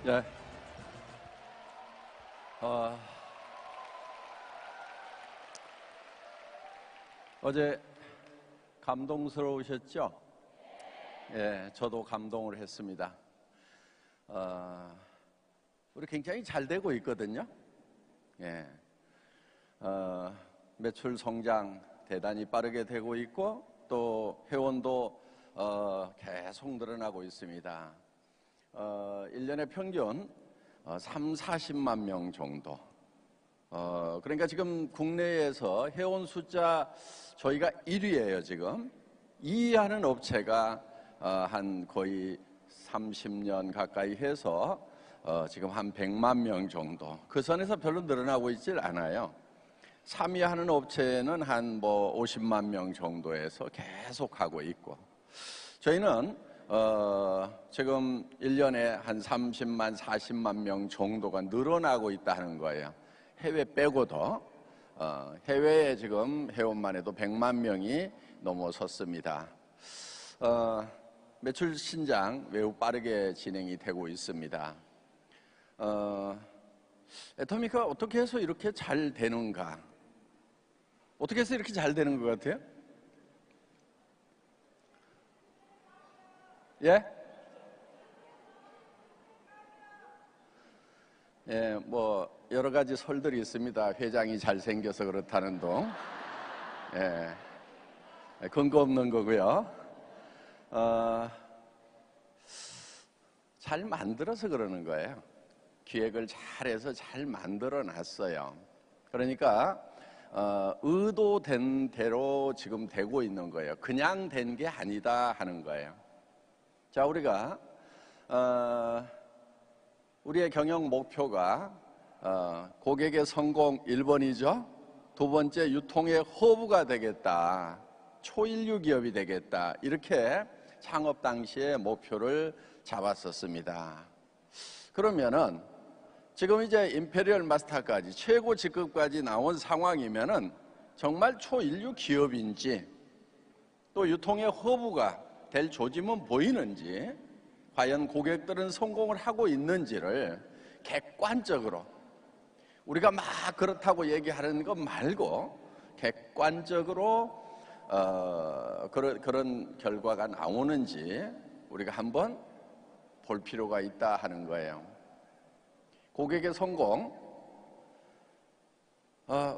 예. 어제 감동스러우셨죠? 예, 저도 감동을 했습니다. 우리 굉장히 잘 되고 있거든요. 예. 매출 성장 대단히 빠르게 되고 있고 또 회원도 계속 늘어나고 있습니다. 1년에 평균 40만 명 정도. 그러니까 지금 국내에서 회원 숫자 저희가 1위예요. 지금 2위 하는 업체가 한 거의 30년 가까이 해서 지금 한 100만 명 정도. 그 선에서 별로 늘어나고 있질 않아요. 3위 하는 업체는 한 50만 명 정도에서 계속 하고 있고, 저희는 지금 1년에 한 30만, 40만 명 정도가 늘어나고 있다는 거예요. 해외 빼고도. 해외에 지금 회원만 해도 100만 명이 넘어섰습니다. 매출 신장 매우 빠르게 진행이 되고 있습니다. 애터미가 어떻게 해서 이렇게 잘 되는가? 어떻게 해서 이렇게 잘 되는 것 같아요? 예? 예, 여러 가지 설들이 있습니다. 회장이 잘생겨서 그렇다는 둥. 예, 근거 없는 거고요. 잘 만들어서 그러는 거예요. 기획을 잘해서 잘 만들어 놨어요. 그러니까 의도된 대로 지금 되고 있는 거예요. 그냥 된 게 아니다 하는 거예요. 자, 우리가 우리의 경영 목표가 고객의 성공 1번이죠. 두 번째, 유통의 허브가 되겠다. 초일류 기업이 되겠다. 이렇게 창업 당시에 목표를 잡았었습니다. 그러면은 지금 이제 임페리얼 마스터까지 최고 직급까지 나온 상황이면은 정말 초일류 기업인지 또 유통의 허브가 될 조짐은 보이는지, 과연 고객들은 성공을 하고 있는지를 객관적으로, 우리가 막 그렇다고 얘기하는 것 말고 객관적으로 그런 결과가 나오는지 우리가 한번 볼 필요가 있다 하는 거예요. 고객의 성공,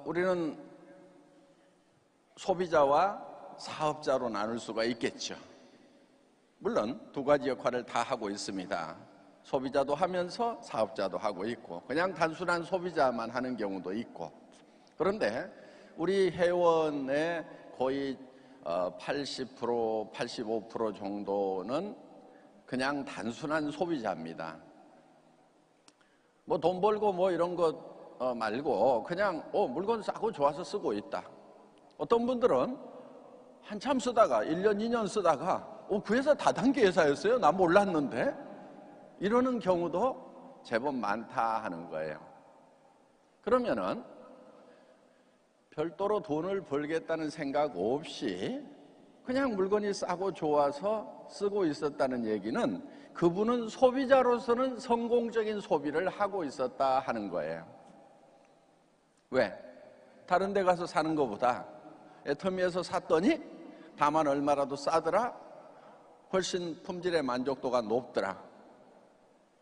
우리는 소비자와 사업자로 나눌 수가 있겠죠. 물론 두 가지 역할을 다 하고 있습니다. 소비자도 하면서 사업자도 하고 있고, 그냥 단순한 소비자만 하는 경우도 있고. 그런데 우리 회원의 거의 80%, 85% 정도는 그냥 단순한 소비자입니다. 돈 벌고 이런 것 말고 그냥 물건 싸고 좋아서 쓰고 있다. 어떤 분들은 한참 쓰다가 1년, 2년 쓰다가 그 회사 다단계 회사였어요? 나 몰랐는데? 이러는 경우도 제법 많다 하는 거예요. 그러면은 별도로 돈을 벌겠다는 생각 없이 그냥 물건이 싸고 좋아서 쓰고 있었다는 얘기는 그분은 소비자로서는 성공적인 소비를 하고 있었다 하는 거예요. 왜? 다른 데 가서 사는 것보다 애터미에서 샀더니 다만 얼마라도 싸더라, 훨씬 품질의 만족도가 높더라.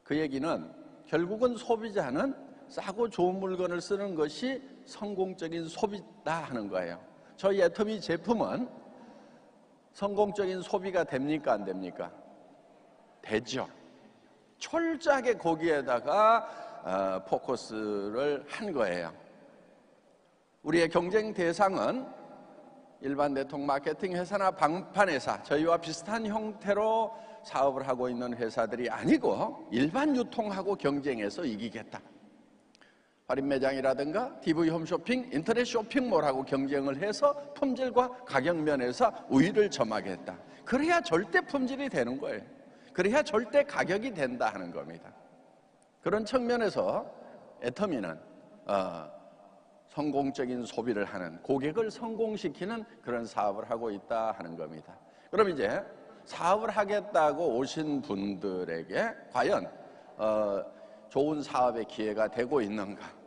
그 얘기는 결국은 소비자는 싸고 좋은 물건을 쓰는 것이 성공적인 소비다 하는 거예요. 저희 애터미 제품은 성공적인 소비가 됩니까, 안 됩니까? 되죠. 철저하게 거기에다가 포커스를 한 거예요. 우리의 경쟁 대상은 일반 네트워크 마케팅 회사나 방판 회사, 저희와 비슷한 형태로 사업을 하고 있는 회사들이 아니고 일반 유통하고 경쟁해서 이기겠다. 할인 매장이라든가 TV 홈쇼핑, 인터넷 쇼핑몰하고 경쟁을 해서 품질과 가격 면에서 우위를 점하겠다. 그래야 절대 품질이 되는 거예요. 그래야 절대 가격이 된다 하는 겁니다. 그런 측면에서 애터미는 성공적인 소비를 하는, 고객을 성공시키는 그런 사업을 하고 있다 하는 겁니다. 그럼 이제 사업을 하겠다고 오신 분들에게 과연 좋은 사업의 기회가 되고 있는가?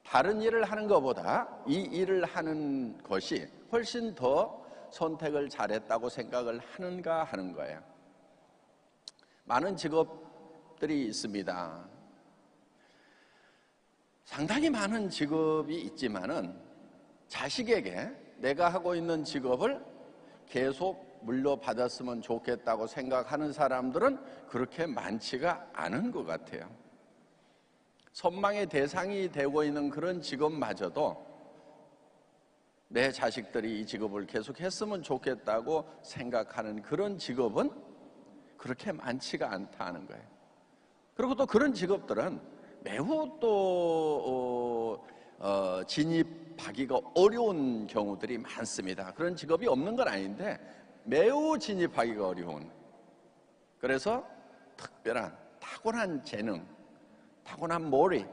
다른 일을 하는 것보다 이 일을 하는 것이 훨씬 더 선택을 잘했다고 생각을 하는가 하는 거예요. 많은 직업들이 있습니다. 상당히 많은 직업이 있지만은 자식에게 내가 하고 있는 직업을 계속 물려받았으면 좋겠다고 생각하는 사람들은 그렇게 많지가 않은 것 같아요. 선망의 대상이 되고 있는 그런 직업마저도 내 자식들이 이 직업을 계속 했으면 좋겠다고 생각하는 그런 직업은 그렇게 많지가 않다는 거예요. 그리고 또 그런 직업들은 매우 또 진입하기가 어려운 경우들이 많습니다. 그런 직업이 없는 건 아닌데 매우 진입하기가 어려운, 그래서 특별한 타고난 재능, 타고난 머리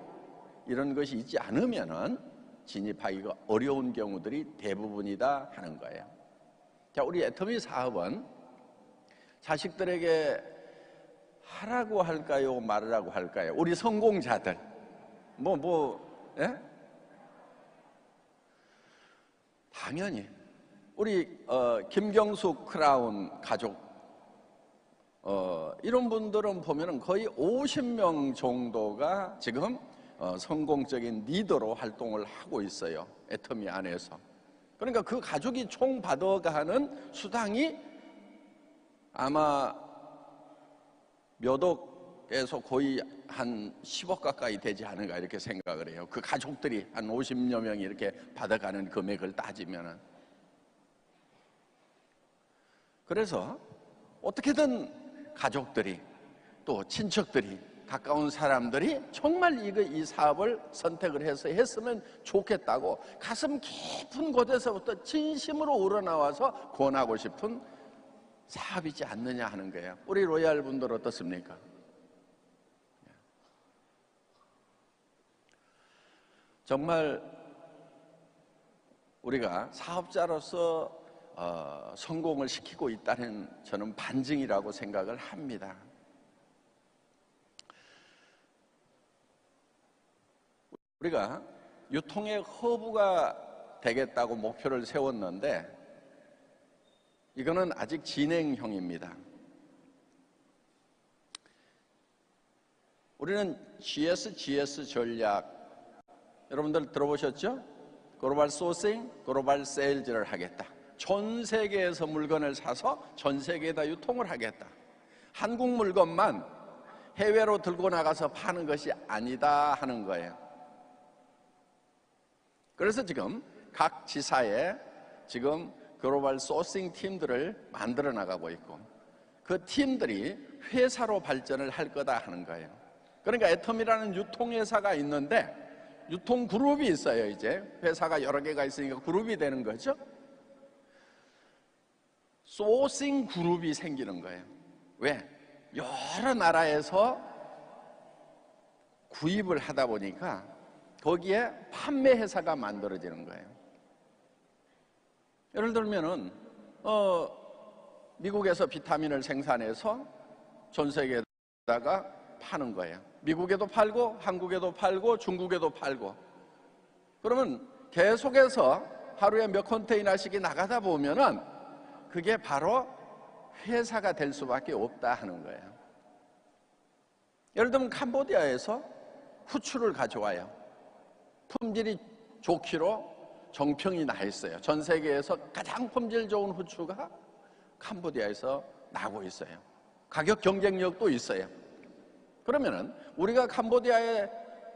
이런 것이 있지 않으면은 진입하기가 어려운 경우들이 대부분이다 하는 거예요. 자, 우리 애터미 사업은 자식들에게 하라고 할까요, 말으라고 할까요? 우리 성공자들 예? 당연히 우리 김경숙 크라운 가족 이런 분들은 보면은 거의 50명 정도가 지금 성공적인 리더로 활동을 하고 있어요. 애터미 안에서. 그러니까 그 가족이 총 받아가는 수당이 아마 몇 억에서 거의 한 10억 가까이 되지 않을까 이렇게 생각을 해요. 그 가족들이 한 50여 명이 이렇게 받아가는 금액을 따지면은. 그래서 어떻게든 가족들이 또 친척들이 가까운 사람들이 정말 이 사업을 선택을 해서 했으면 좋겠다고 가슴 깊은 곳에서부터 진심으로 우러나와서 권하고 싶은 사업이지 않느냐 하는 거예요. 우리 로얄 분들 어떻습니까? 정말 우리가 사업자로서 성공을 시키고 있다는 저는 반증이라고 생각을 합니다. 우리가 유통의 허브가 되겠다고 목표를 세웠는데 이거는 아직 진행형입니다. 우리는 GSGS 전략 여러분들 들어보셨죠? 글로벌 소싱, 글로벌 세일즈를 하겠다. 전 세계에서 물건을 사서 전 세계에다 유통을 하겠다. 한국 물건만 해외로 들고 나가서 파는 것이 아니다 하는 거예요. 그래서 지금 각 지사에 지금 글로벌 소싱 팀들을 만들어 나가고 있고 그 팀들이 회사로 발전을 할 거다 하는 거예요. 그러니까 애텀이라는 유통회사가 있는데 유통 그룹이 있어요. 이제 회사가 여러 개가 있으니까 그룹이 되는 거죠. 소싱 그룹이 생기는 거예요. 왜? 여러 나라에서 구입을 하다 보니까 거기에 판매 회사가 만들어지는 거예요. 예를 들면은 미국에서 비타민을 생산해서 전 세계에다가 파는 거예요. 미국에도 팔고 한국에도 팔고 중국에도 팔고. 그러면 계속해서 하루에 몇 컨테이너씩이 나가다 보면은 그게 바로 회사가 될 수밖에 없다 하는 거예요. 예를 들면 캄보디아에서 후추를 가져와요. 품질이 좋기로 정평이 나 있어요. 전 세계에서 가장 품질 좋은 후추가 캄보디아에서 나고 있어요. 가격 경쟁력도 있어요. 그러면은 우리가 캄보디아에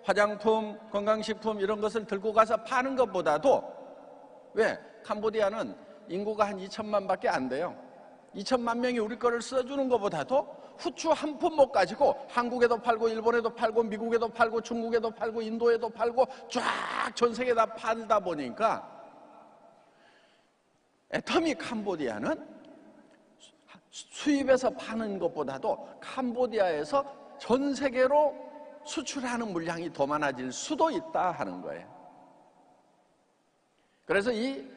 화장품, 건강식품 이런 것을 들고 가서 파는 것보다도 왜? 캄보디아는 인구가 한 2천만 밖에 안 돼요. 2천만 명이 우리 거를 써주는 것보다도 후추 한 푼 못 가지고 한국에도 팔고 일본에도 팔고 미국에도 팔고 중국에도 팔고 인도에도 팔고 쫙 전 세계에 다 팔다 보니까 애터미 캄보디아는 수입해서 파는 것보다도 캄보디아에서 전 세계로 수출하는 물량이 더 많아질 수도 있다 하는 거예요. 그래서 이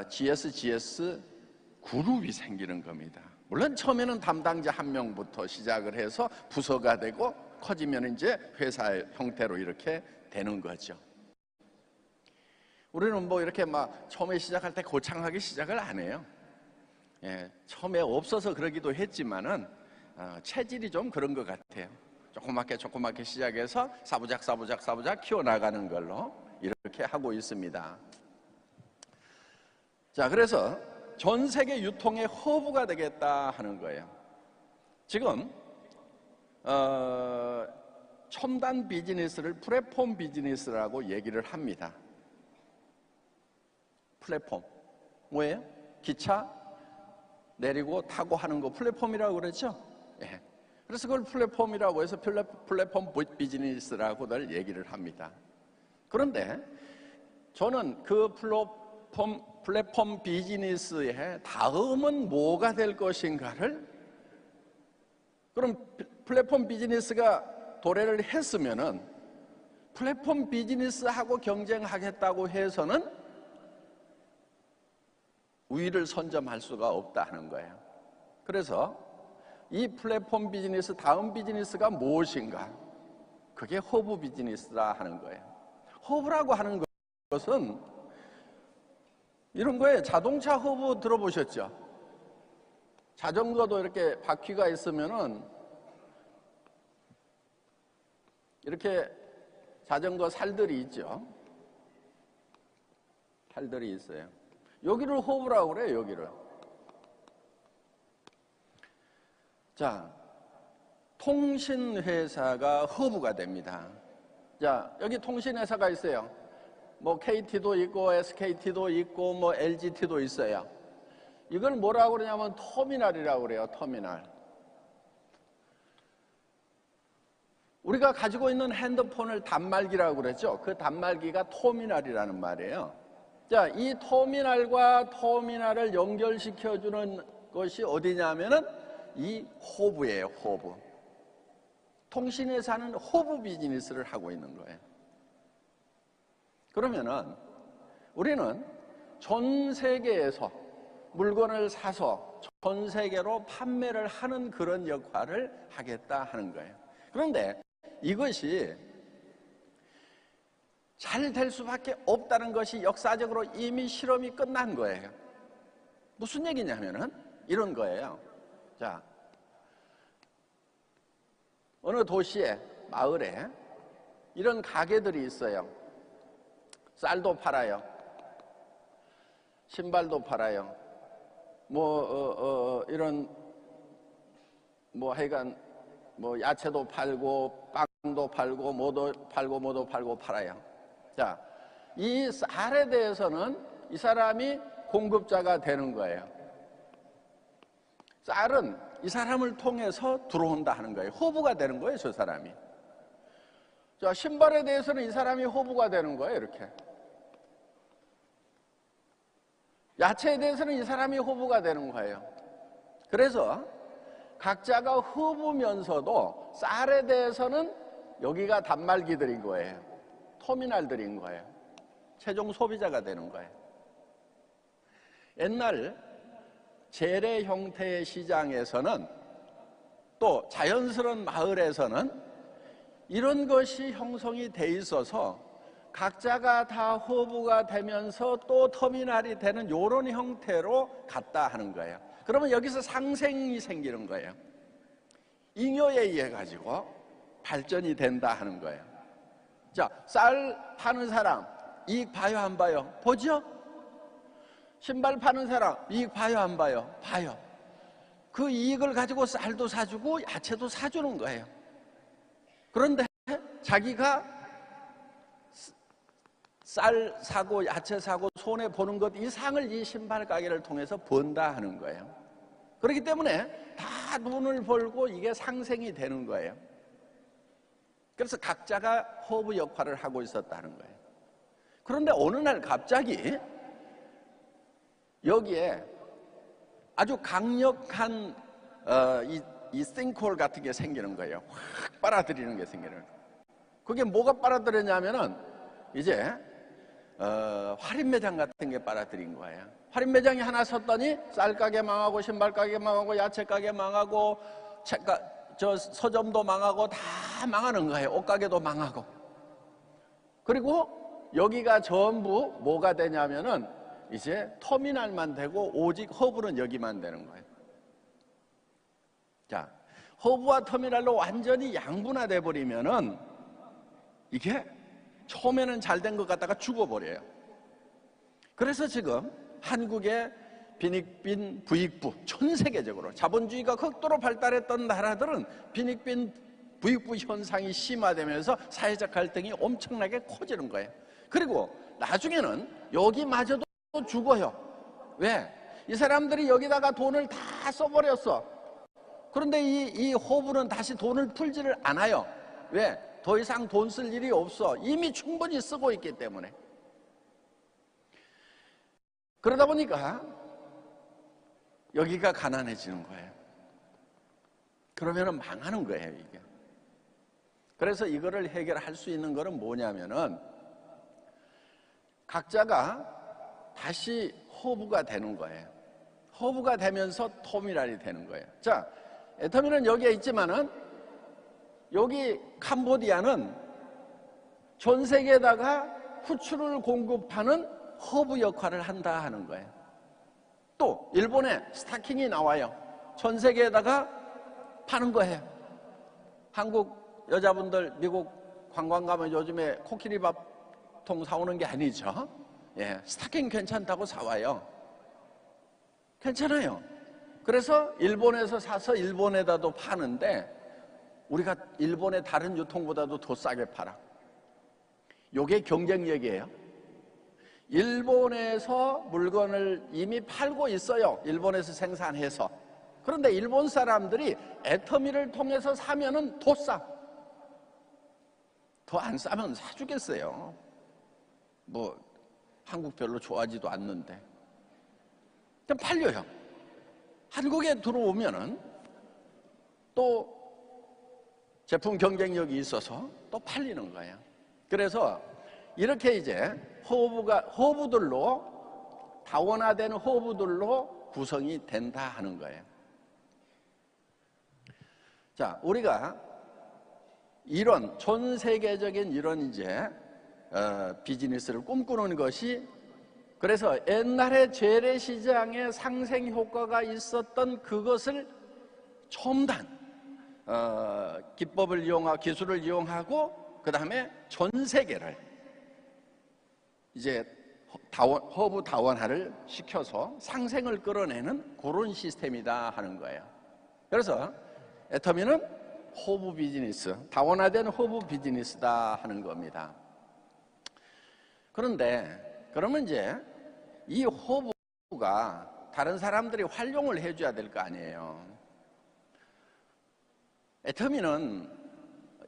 GSGS 그룹이 생기는 겁니다. 물론 처음에는 담당자 한 명부터 시작을 해서 부서가 되고 커지면 이제 회사 형태로 이렇게 되는 거죠. 우리는 뭐 이렇게 막 처음에 시작할 때 거창하게 시작을 안 해요. 예, 처음에 없어서 그러기도 했지만은 체질이 좀 그런 것 같아요. 조그맣게 시작해서 사부작 키워나가는 걸로 이렇게 하고 있습니다. 자, 그래서 전 세계 유통의 허브가 되겠다 하는 거예요. 지금 첨단 비즈니스를 플랫폼 비즈니스라고 얘기를 합니다. 플랫폼 뭐예요? 기차 내리고 타고 하는 거 플랫폼이라고 그랬죠? 예. 그래서 그걸 플랫폼이라고 해서 플랫폼 비즈니스라고들 얘기를 합니다. 그런데 저는 그 플랫폼 비즈니스의 다음은 뭐가 될 것인가를, 그럼 플랫폼 비즈니스가 도래를 했으면은 플랫폼 비즈니스하고 경쟁하겠다고 해서는 우위를 선점할 수가 없다 하는 거예요. 그래서 이 플랫폼 비즈니스 다음 비즈니스가 무엇인가? 그게 허브 비즈니스라 하는 거예요. 허브라고 하는 것은 이런 거예요. 자동차 허브 들어보셨죠? 자전거도 이렇게 바퀴가 있으면은 이렇게 자전거 살들이 있죠. 살들이 있어요. 여기를 허브라고 그래요. 여기를. 자, 통신회사가 허브가 됩니다. 자, 여기 통신회사가 있어요. 뭐 KT도 있고 SKT도 있고 뭐 LGT도 있어요. 이걸 뭐라고 그러냐면 터미널이라고 그래요. 터미널. 우리가 가지고 있는 핸드폰을 단말기라고 그랬죠. 그 단말기가 터미널이라는 말이에요. 자, 이 터미널과 터미널을 연결시켜주는 것이 어디냐면은 이 허브예요. 허브. 통신회사는 허브 비즈니스를 하고 있는 거예요. 그러면은 우리는 전 세계에서 물건을 사서 전 세계로 판매를 하는 그런 역할을 하겠다 하는 거예요. 그런데 이것이 잘 될 수밖에 없다는 것이 역사적으로 이미 실험이 끝난 거예요. 무슨 얘기냐면은 이런 거예요. 자, 어느 도시에, 마을에 이런 가게들이 있어요. 쌀도 팔아요. 신발도 팔아요. 이런 하여간 야채도 팔고 빵도 팔고 뭐도 팔고 팔아요. 자, 이 쌀에 대해서는 이 사람이 공급자가 되는 거예요. 쌀은 이 사람을 통해서 들어온다 하는 거예요. 허브가 되는 거예요, 저 사람이. 자, 신발에 대해서는 이 사람이 허브가 되는 거예요, 이렇게. 야채에 대해서는 이 사람이 허브가 되는 거예요. 그래서 각자가 허브면서도 쌀에 대해서는 여기가 단말기들인 거예요. 터미널들인 거예요. 최종 소비자가 되는 거예요. 옛날 재래 형태의 시장에서는 또 자연스러운 마을에서는 이런 것이 형성이 돼 있어서 각자가 다 허브가 되면서 또 터미널이 되는 이런 형태로 갔다 하는 거예요. 그러면 여기서 상생이 생기는 거예요. 잉여에 의해 가지고 발전이 된다 하는 거예요. 자, 쌀 파는 사람 이익 봐요, 안 봐요? 보죠? 신발 파는 사람 이익 봐요, 안 봐요? 봐요. 그 이익을 가지고 쌀도 사주고 야채도 사주는 거예요. 그런데 자기가 쌀 사고 야채 사고 손해 보는 것 이상을 이 신발 가게를 통해서 번다 하는 거예요. 그렇기 때문에 다 돈을 벌고 이게 상생이 되는 거예요. 그래서 각자가 허브 역할을 하고 있었다는 거예요. 그런데 어느 날 갑자기 여기에 아주 강력한 이 싱크홀 같은 게 생기는 거예요. 확 빨아들이는 게 생기는 거예요. 그게 뭐가 빨아들였냐면은 이제 할인 매장 같은 게 빨아들인 거예요. 할인 매장이 하나 섰더니 쌀 가게 망하고 신발 가게 망하고 야채 가게 망하고 서점도 망하고 다 망하는 거예요. 옷가게도 망하고. 그리고 여기가 전부 뭐가 되냐면은 이제 터미널만 되고 오직 허브는 여기만 되는 거예요. 자, 허브와 터미널로 완전히 양분화돼 버리면은 이게 처음에는 잘 된 것 같다가 죽어버려요. 그래서 지금 한국의 빈익빈 부익부, 전 세계적으로 자본주의가 극도로 발달했던 나라들은 빈익빈 부익부 현상이 심화되면서 사회적 갈등이 엄청나게 커지는 거예요. 그리고 나중에는 여기마저도 죽어요. 왜? 이 사람들이 여기다가 돈을 다 써버렸어. 그런데 이 호부는 다시 돈을 풀지를 않아요. 왜? 더 이상 돈 쓸 일이 없어. 이미 충분히 쓰고 있기 때문에. 그러다 보니까 여기가 가난해지는 거예요. 그러면 망하는 거예요, 이게. 그래서 이거를 해결할 수 있는 거는 뭐냐면은 각자가 다시 허브가 되는 거예요. 허브가 되면서 터미널이 되는 거예요. 자, 애터미는 여기에 있지만은 여기 캄보디아는 전 세계에다가 후추를 공급하는 허브 역할을 한다 하는 거예요. 또 일본에 스타킹이 나와요. 전 세계에다가 파는 거예요. 한국 여자분들 미국 관광 가면 요즘에 코끼리 밥통 사오는 게 아니죠. 예, 스타킹 괜찮다고 사와요. 괜찮아요. 그래서 일본에서 사서 일본에다도 파는데 우리가 일본의 다른 유통보다도 더 싸게 팔아. 요게 경쟁력이에요. 일본에서 물건을 이미 팔고 있어요. 일본에서 생산해서. 그런데 일본 사람들이 애터미를 통해서 사면은 더 싸. 더 안 싸면 사주겠어요. 뭐 한국 별로 좋아하지도 않는데. 그냥 팔려요. 한국에 들어오면은 또 제품 경쟁력이 있어서 또 팔리는 거예요. 그래서 이렇게 이제 허브들로 다원화된 허브들로 구성이 된다 하는 거예요. 자, 우리가 이런 전 세계적인 이런 이제 비즈니스를 꿈꾸는 것이 그래서 옛날에 재래시장의 상생 효과가 있었던 그것을 첨단 기법을 이용하고 기술을 이용하고 그 다음에 전 세계를 이제 허브 다원화를 시켜서 상생을 끌어내는 그런 시스템이다 하는 거예요. 그래서 애터미는 허브 비즈니스, 다원화된 허브 비즈니스다 하는 겁니다. 그런데 그러면 이제 이 허브가 다른 사람들이 활용을 해줘야 될 거 아니에요. 애터미는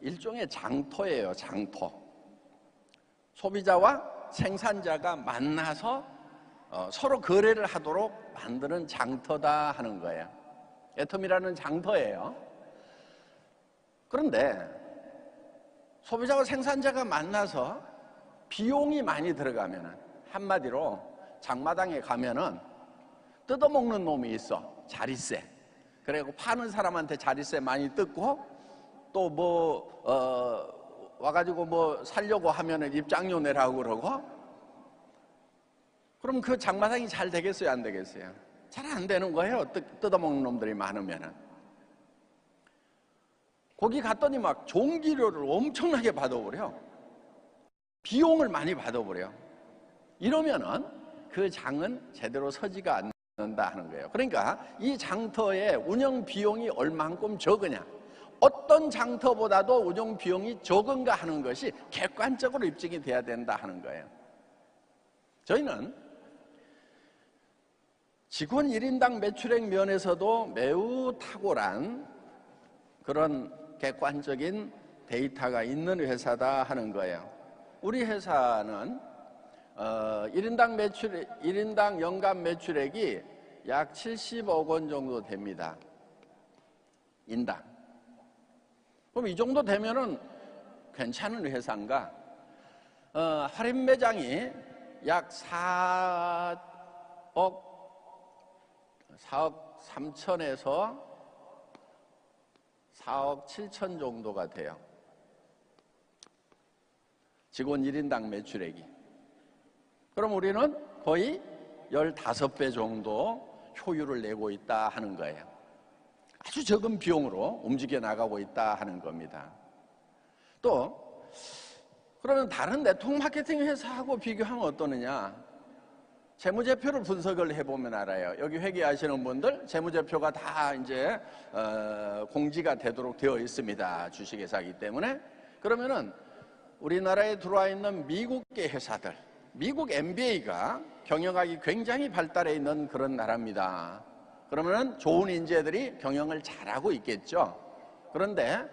일종의 장터예요, 장터. 소비자와 생산자가 만나서 서로 거래를 하도록 만드는 장터다 하는 거예요. 애터미라는 장터예요. 그런데 소비자와 생산자가 만나서 비용이 많이 들어가면은 한마디로 장마당에 가면은 뜯어먹는 놈이 있어. 자릿세. 그리고 파는 사람한테 자릿세 많이 뜯고 또 뭐 와가지고 뭐 살려고 하면은 입장료 내라고 그러고 그럼 그 장마당이 잘 되겠어요, 안 되겠어요? 잘 안 되는 거예요. 뜯어먹는 놈들이 많으면은. 거기 갔더니 막 종기료를 엄청나게 받아버려. 비용을 많이 받아버려. 이러면은 그 장은 제대로 서지가 않는다 하는 거예요. 그러니까 이 장터의 운영 비용이 얼만큼 적으냐, 어떤 장터보다도 운영 비용이 적은가 하는 것이 객관적으로 입증이 돼야 된다 하는 거예요. 저희는 직원 1인당 매출액 면에서도 매우 탁월한 그런 객관적인 데이터가 있는 회사다 하는 거예요. 우리 회사는 1인당 연간 매출액이 약 70억 원 정도 됩니다. 인당. 그럼 이 정도 되면은 괜찮은 회사인가? 할인 매장이 약 4억 4억 3천에서 4억 7천 정도가 돼요. 직원 1인당 매출액이. 그럼 우리는 거의 15배 정도 효율을 내고 있다 하는 거예요. 아주 적은 비용으로 움직여 나가고 있다 하는 겁니다. 또 그러면 다른 네트워크 마케팅 회사하고 비교하면 어떠느냐? 재무제표를 분석을 해보면 알아요. 여기 회계하시는 분들 재무제표가 다 이제 공지가 되도록 되어 있습니다. 주식회사이기 때문에. 그러면은 우리나라에 들어와 있는 미국계 회사들, 미국 MBA가 경영학이 굉장히 발달해 있는 그런 나라입니다. 그러면은 좋은 인재들이 경영을 잘하고 있겠죠. 그런데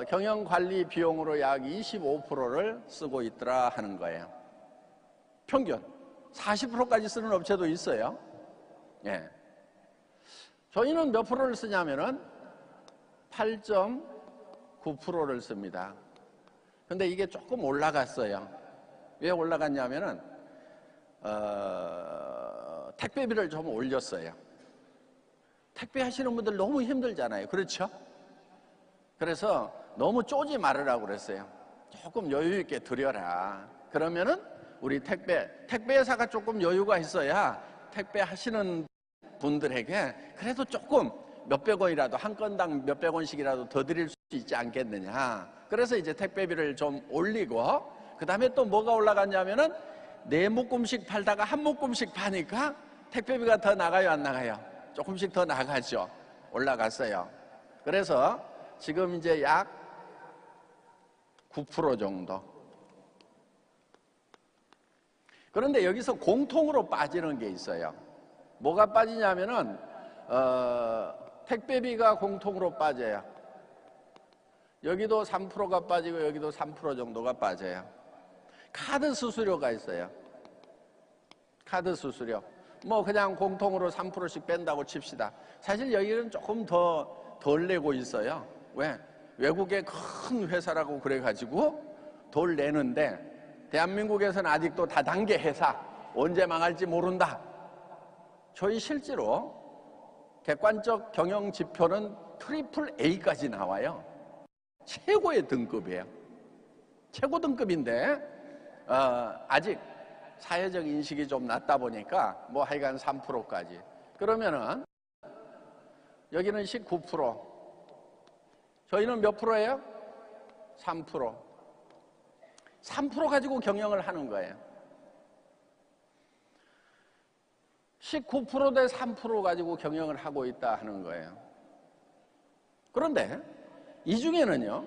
경영관리 비용으로 약 25%를 쓰고 있더라 하는 거예요. 평균 40%까지 쓰는 업체도 있어요. 예. 저희는 몇 프로를 쓰냐면은 8.9%를 씁니다. 근데 이게 조금 올라갔어요. 왜 올라갔냐면은 택배비를 좀 올렸어요. 택배 하시는 분들 너무 힘들잖아요. 그렇죠? 그래서 너무 쪼지 말으라고 그랬어요. 조금 여유 있게 드려라. 그러면은 우리 택배 회사가 조금 여유가 있어야 택배 하시는 분들에게 그래도 조금 몇백 원이라도 한 건당 몇백 원씩이라도 더 드릴 수 있지 않겠느냐. 그래서 이제 택배비를 좀 올리고, 그 다음에 또 뭐가 올라갔냐면은 4묶음씩 팔다가 한 묶음씩 파니까 택배비가 더 나가요, 안 나가요? 조금씩 더 나가죠. 올라갔어요. 그래서 지금 이제 약 9% 정도. 그런데 여기서 공통으로 빠지는 게 있어요. 뭐가 빠지냐면은 택배비가 공통으로 빠져요. 여기도 3%가 빠지고 여기도 3% 정도가 빠져요. 카드 수수료가 있어요. 카드 수수료. 뭐 그냥 공통으로 3%씩 뺀다고 칩시다. 사실 여기는 조금 더 덜 내고 있어요. 왜? 외국의 큰 회사라고 그래가지고 덜 내는데 대한민국에서는 아직도 다단계 회사, 언제 망할지 모른다. 저희 실제로 객관적 경영 지표는 트리플 A까지 나와요. 최고의 등급이에요. 최고 등급인데 아직 사회적 인식이 좀 낮다 보니까 뭐 하여간 3%까지. 그러면은 여기는 19%. 저희는 몇 프로예요? 3%. 3% 가지고 경영을 하는 거예요. 19% 대 3% 가지고 경영을 하고 있다 하는 거예요. 그런데 이 중에는요,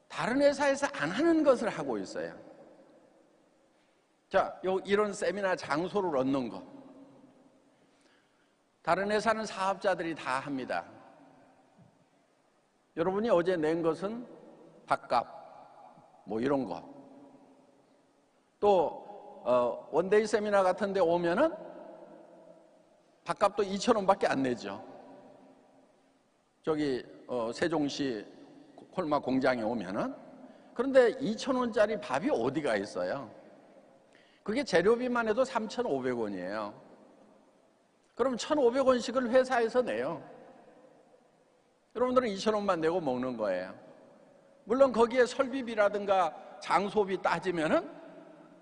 다른 회사에서 안 하는 것을 하고 있어요. 자, 이런 세미나 장소를 얻는 거. 다른 회사는 사업자들이 다 합니다. 여러분이 어제 낸 것은 밥값, 뭐 이런 거. 또 원데이 세미나 같은 데 오면은 밥값도 2,000원밖에 안 내죠. 저기 세종시 콜마 공장에 오면은. 그런데 2,000원짜리 밥이 어디가 있어요? 그게 재료비만 해도 3,500원이에요. 그럼 1,500원씩을 회사에서 내요. 여러분들은 2,000원만 내고 먹는 거예요. 물론 거기에 설비비라든가 장소비 따지면은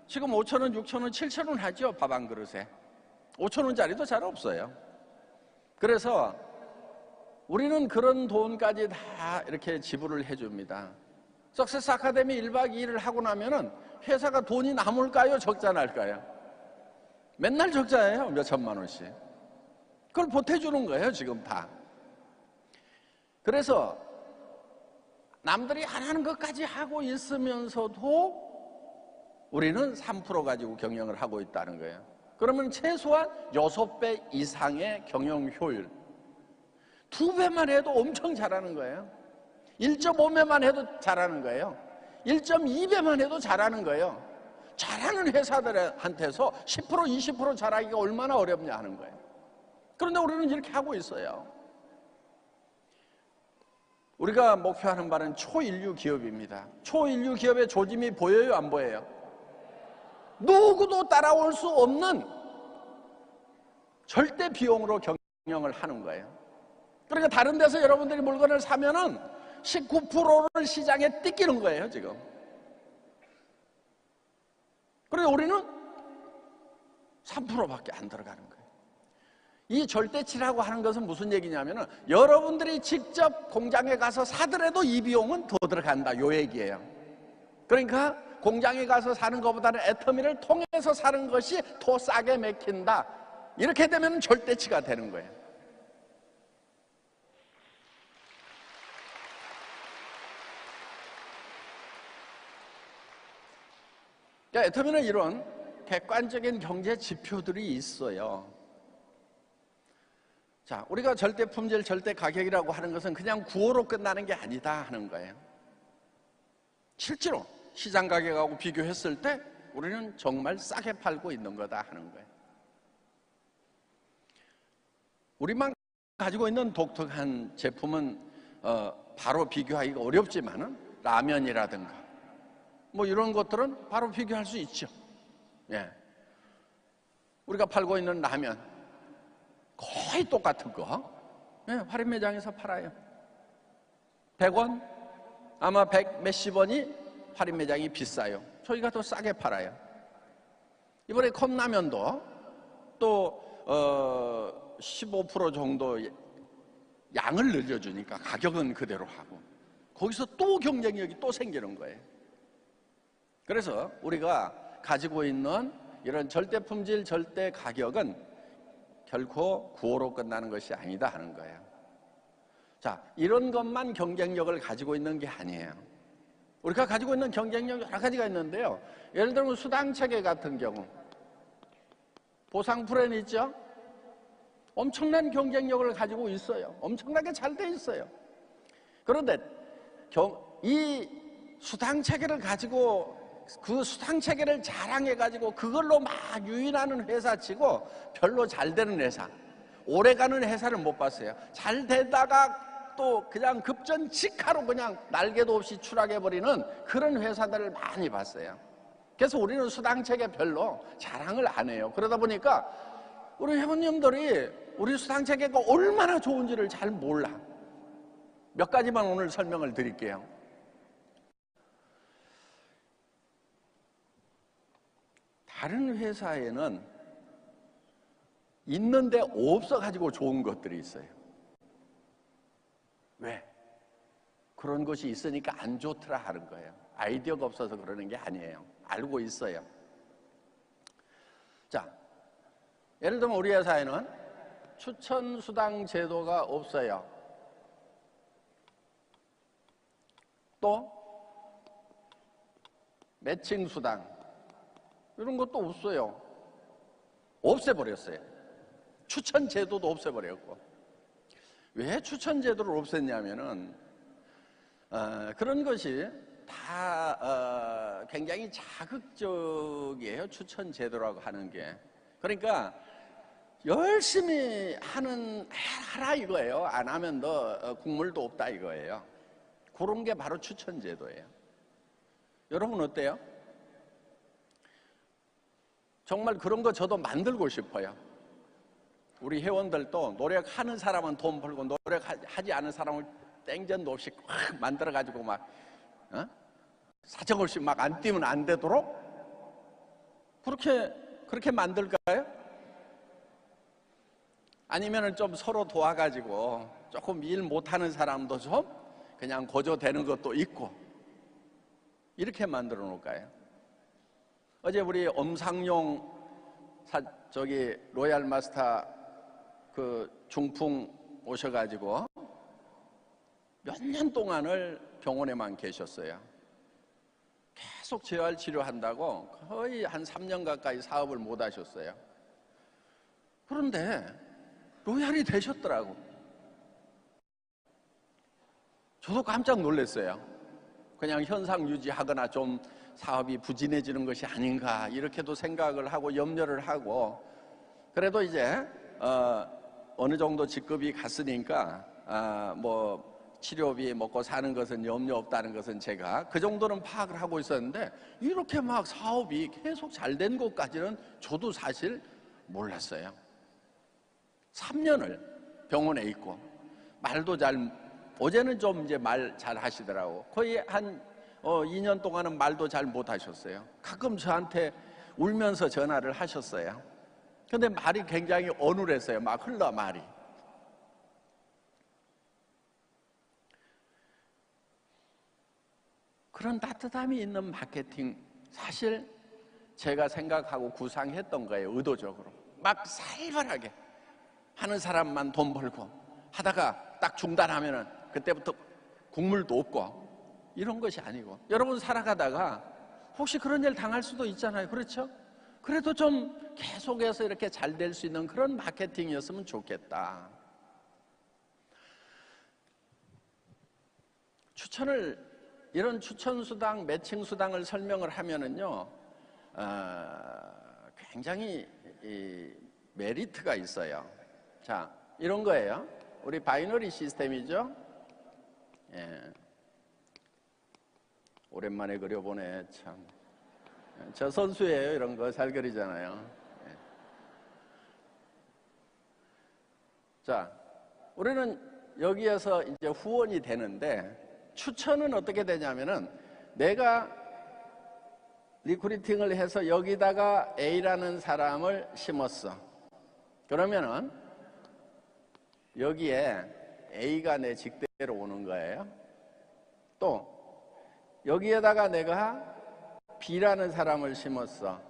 지금 5,000원, 6,000원, 7,000원 하죠. 밥 한 그릇에. 5,000원짜리도 잘 없어요. 그래서 우리는 그런 돈까지 다 이렇게 지불을 해줍니다. 석세스 아카데미 1박 2일을 하고 나면은 회사가 돈이 남을까요? 적자날까요? 맨날 적자예요. 몇 천만 원씩. 그걸 보태주는 거예요, 지금 다. 그래서 남들이 안 하는 것까지 하고 있으면서도 우리는 3% 가지고 경영을 하고 있다는 거예요. 그러면 최소한 6배 이상의 경영 효율. 2배만 해도 엄청 잘하는 거예요. 1.5배만 해도 잘하는 거예요. 1.2배만 해도 잘하는 거예요. 잘하는 회사들한테서 10%, 20% 잘하기가 얼마나 어렵냐 하는 거예요. 그런데 우리는 이렇게 하고 있어요. 우리가 목표하는 바는 초인류 기업입니다. 초인류 기업의 조짐이 보여요, 안 보여요? 누구도 따라올 수 없는 절대 비용으로 경영을 하는 거예요. 그러니까 다른 데서 여러분들이 물건을 사면은 19%를 시장에 뜯기는 거예요, 지금. 그런데 우리는 3%밖에 안 들어가는 거예요. 이 절대치라고 하는 것은 무슨 얘기냐면은 여러분들이 직접 공장에 가서 사더라도 이 비용은 더 들어간다, 요 얘기예요. 그러니까 공장에 가서 사는 것보다는 애터미를 통해서 사는 것이 더 싸게 맥힌다. 이렇게 되면 절대치가 되는 거예요. 그러니까 애터미는 이런 객관적인 경제 지표들이 있어요. 자, 우리가 절대 품질, 절대 가격이라고 하는 것은 그냥 구호로 끝나는 게 아니다 하는 거예요. 실제로 시장 가격하고 비교했을 때 우리는 정말 싸게 팔고 있는 거다 하는 거예요. 우리만 가지고 있는 독특한 제품은 바로 비교하기가 어렵지만은 라면이라든가 뭐 이런 것들은 바로 비교할 수 있죠. 예. 우리가 팔고 있는 라면 거의 똑같은 거 할인 매장에서 팔아요. 100원, 아마 100 몇십 원이 할인 매장이 비싸요. 저희가 더 싸게 팔아요. 이번에 컵라면도 또 15% 정도 양을 늘려주니까 가격은 그대로 하고 거기서 또 경쟁력이 또 생기는 거예요. 그래서 우리가 가지고 있는 이런 절대 품질, 절대 가격은 결코 구호로 끝나는 것이 아니다 하는 거예요. 자, 이런 것만 경쟁력을 가지고 있는 게 아니에요. 우리가 가지고 있는 경쟁력 여러 가지가 있는데요. 예를 들면 수당체계 같은 경우 보상 플랜 있죠? 엄청난 경쟁력을 가지고 있어요. 엄청나게 잘 돼 있어요. 그런데 이 수당체계를 가지고 그 수당체계를 자랑해가지고 그걸로 막 유인하는 회사치고 별로 잘 되는 회사, 오래가는 회사를 못 봤어요. 잘 되다가 또 그냥 급전직하로 그냥 날개도 없이 추락해버리는 그런 회사들을 많이 봤어요. 그래서 우리는 수당체계 별로 자랑을 안 해요. 그러다 보니까 우리 회원님들이 우리 수당체계가 얼마나 좋은지를 잘 몰라. 몇 가지만 오늘 설명을 드릴게요. 다른 회사에는 있는데 없어가지고 좋은 것들이 있어요. 왜? 그런 것이 있으니까 안 좋더라 하는 거예요. 아이디어가 없어서 그러는 게 아니에요. 알고 있어요. 자, 예를 들면 우리 회사에는 추천수당 제도가 없어요. 또 매칭수당 이런 것도 없어요. 없애버렸어요. 추천 제도도 없애버렸고. 왜 추천 제도를 없앴냐면은 그런 것이 다 굉장히 자극적이에요. 추천 제도라고 하는 게. 그러니까 열심히 하라 이거예요. 안 하면 너 국물도 없다 이거예요. 그런 게 바로 추천 제도예요. 여러분 어때요? 정말 그런 거 저도 만들고 싶어요. 우리 회원들도 노력하는 사람은 돈 벌고 노력하지 않은 사람을 땡전도 없이 확 만들어가지고 막 사정없이 막 안 뛰면 안 되도록 그렇게 만들까요? 아니면은 좀 서로 도와가지고 조금 일 못하는 사람도 좀 그냥 고조되는 것도 있고 이렇게 만들어 놓을까요? 어제 우리 엄상용 로얄 마스터 그 중풍 오셔가지고 몇 년 동안을 병원에만 계셨어요. 계속 재활 치료한다고 거의 한 3년 가까이 사업을 못 하셨어요. 그런데 로얄이 되셨더라고. 저도 깜짝 놀랐어요. 그냥 현상 유지하거나 좀 사업이 부진해지는 것이 아닌가 이렇게도 생각을 하고 염려를 하고 그래도 이제 어느 정도 직급이 갔으니까 뭐 치료비 먹고 사는 것은 염려 없다는 것은 제가 그 정도는 파악을 하고 있었는데 이렇게 막 사업이 계속 잘 된 것까지는 저도 사실 몰랐어요. 3년을 병원에 있고 말도 어제는 좀 이제 말 잘 하시더라고. 거의 한 2년 동안은 말도 잘 못 하셨어요. 가끔 저한테 울면서 전화를 하셨어요. 근데 말이 굉장히 어눌했어요. 막 흘러 말이. 그런 따뜻함이 있는 마케팅, 사실 제가 생각하고 구상했던 거예요. 의도적으로 막 살벌하게 하는 사람만 돈 벌고 하다가 딱 중단하면은 그때부터 국물도 없고 이런 것이 아니고, 여러분 살아가다가 혹시 그런 일 당할 수도 있잖아요. 그렇죠? 그래도 좀 계속해서 이렇게 잘 될 수 있는 그런 마케팅이었으면 좋겠다. 이런 추천수당, 매칭수당을 설명을 하면은요, 굉장히 메리트가 있어요. 자, 이런 거예요. 우리 바이너리 시스템이죠. 예. 오랜만에 그려보네, 참. 저 선수예요. 이런 거 잘 그리잖아요. 예. 자, 우리는 여기에서 이제 후원이 되는데, 추천은 어떻게 되냐면은 내가 리크루팅을 해서 여기다가 A라는 사람을 심었어. 그러면은 여기에 A가 내 직대로 오는 거예요. 또 여기에다가 내가 B라는 사람을 심었어.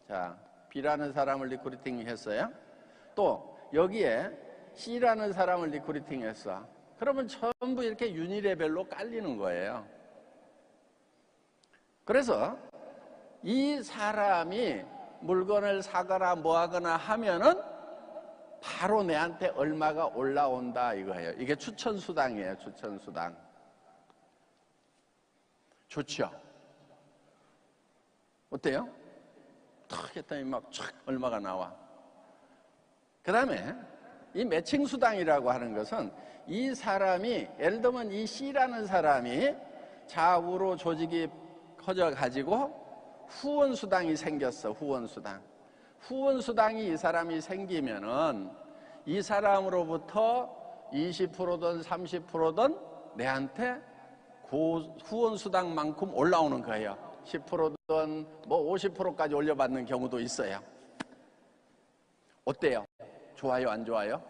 자, B라는 사람을 리크루팅 했어요. 또 여기에 C라는 사람을 리크루팅 했어. 그러면 전부 이렇게 유니레벨로 깔리는 거예요. 그래서 이 사람이 물건을 사거나 뭐하거나 하면은 바로 내한테 얼마가 올라온다 이거예요. 이게 추천수당이에요. 추천수당. 좋죠? 어때요? 탁 했더니 막 촥 얼마가 나와. 그 다음에 이 매칭수당이라고 하는 것은 이 사람이, 예를 들면 이 C라는 사람이 좌우로 조직이 커져가지고 후원수당이 생겼어. 후원수당이 이 사람이 생기면은 이 사람으로부터 20%든 30%든 내한테 그 후원수당만큼 올라오는 거예요. 10%든 뭐 50%까지 올려받는 경우도 있어요. 어때요? 좋아요, 안 좋아요?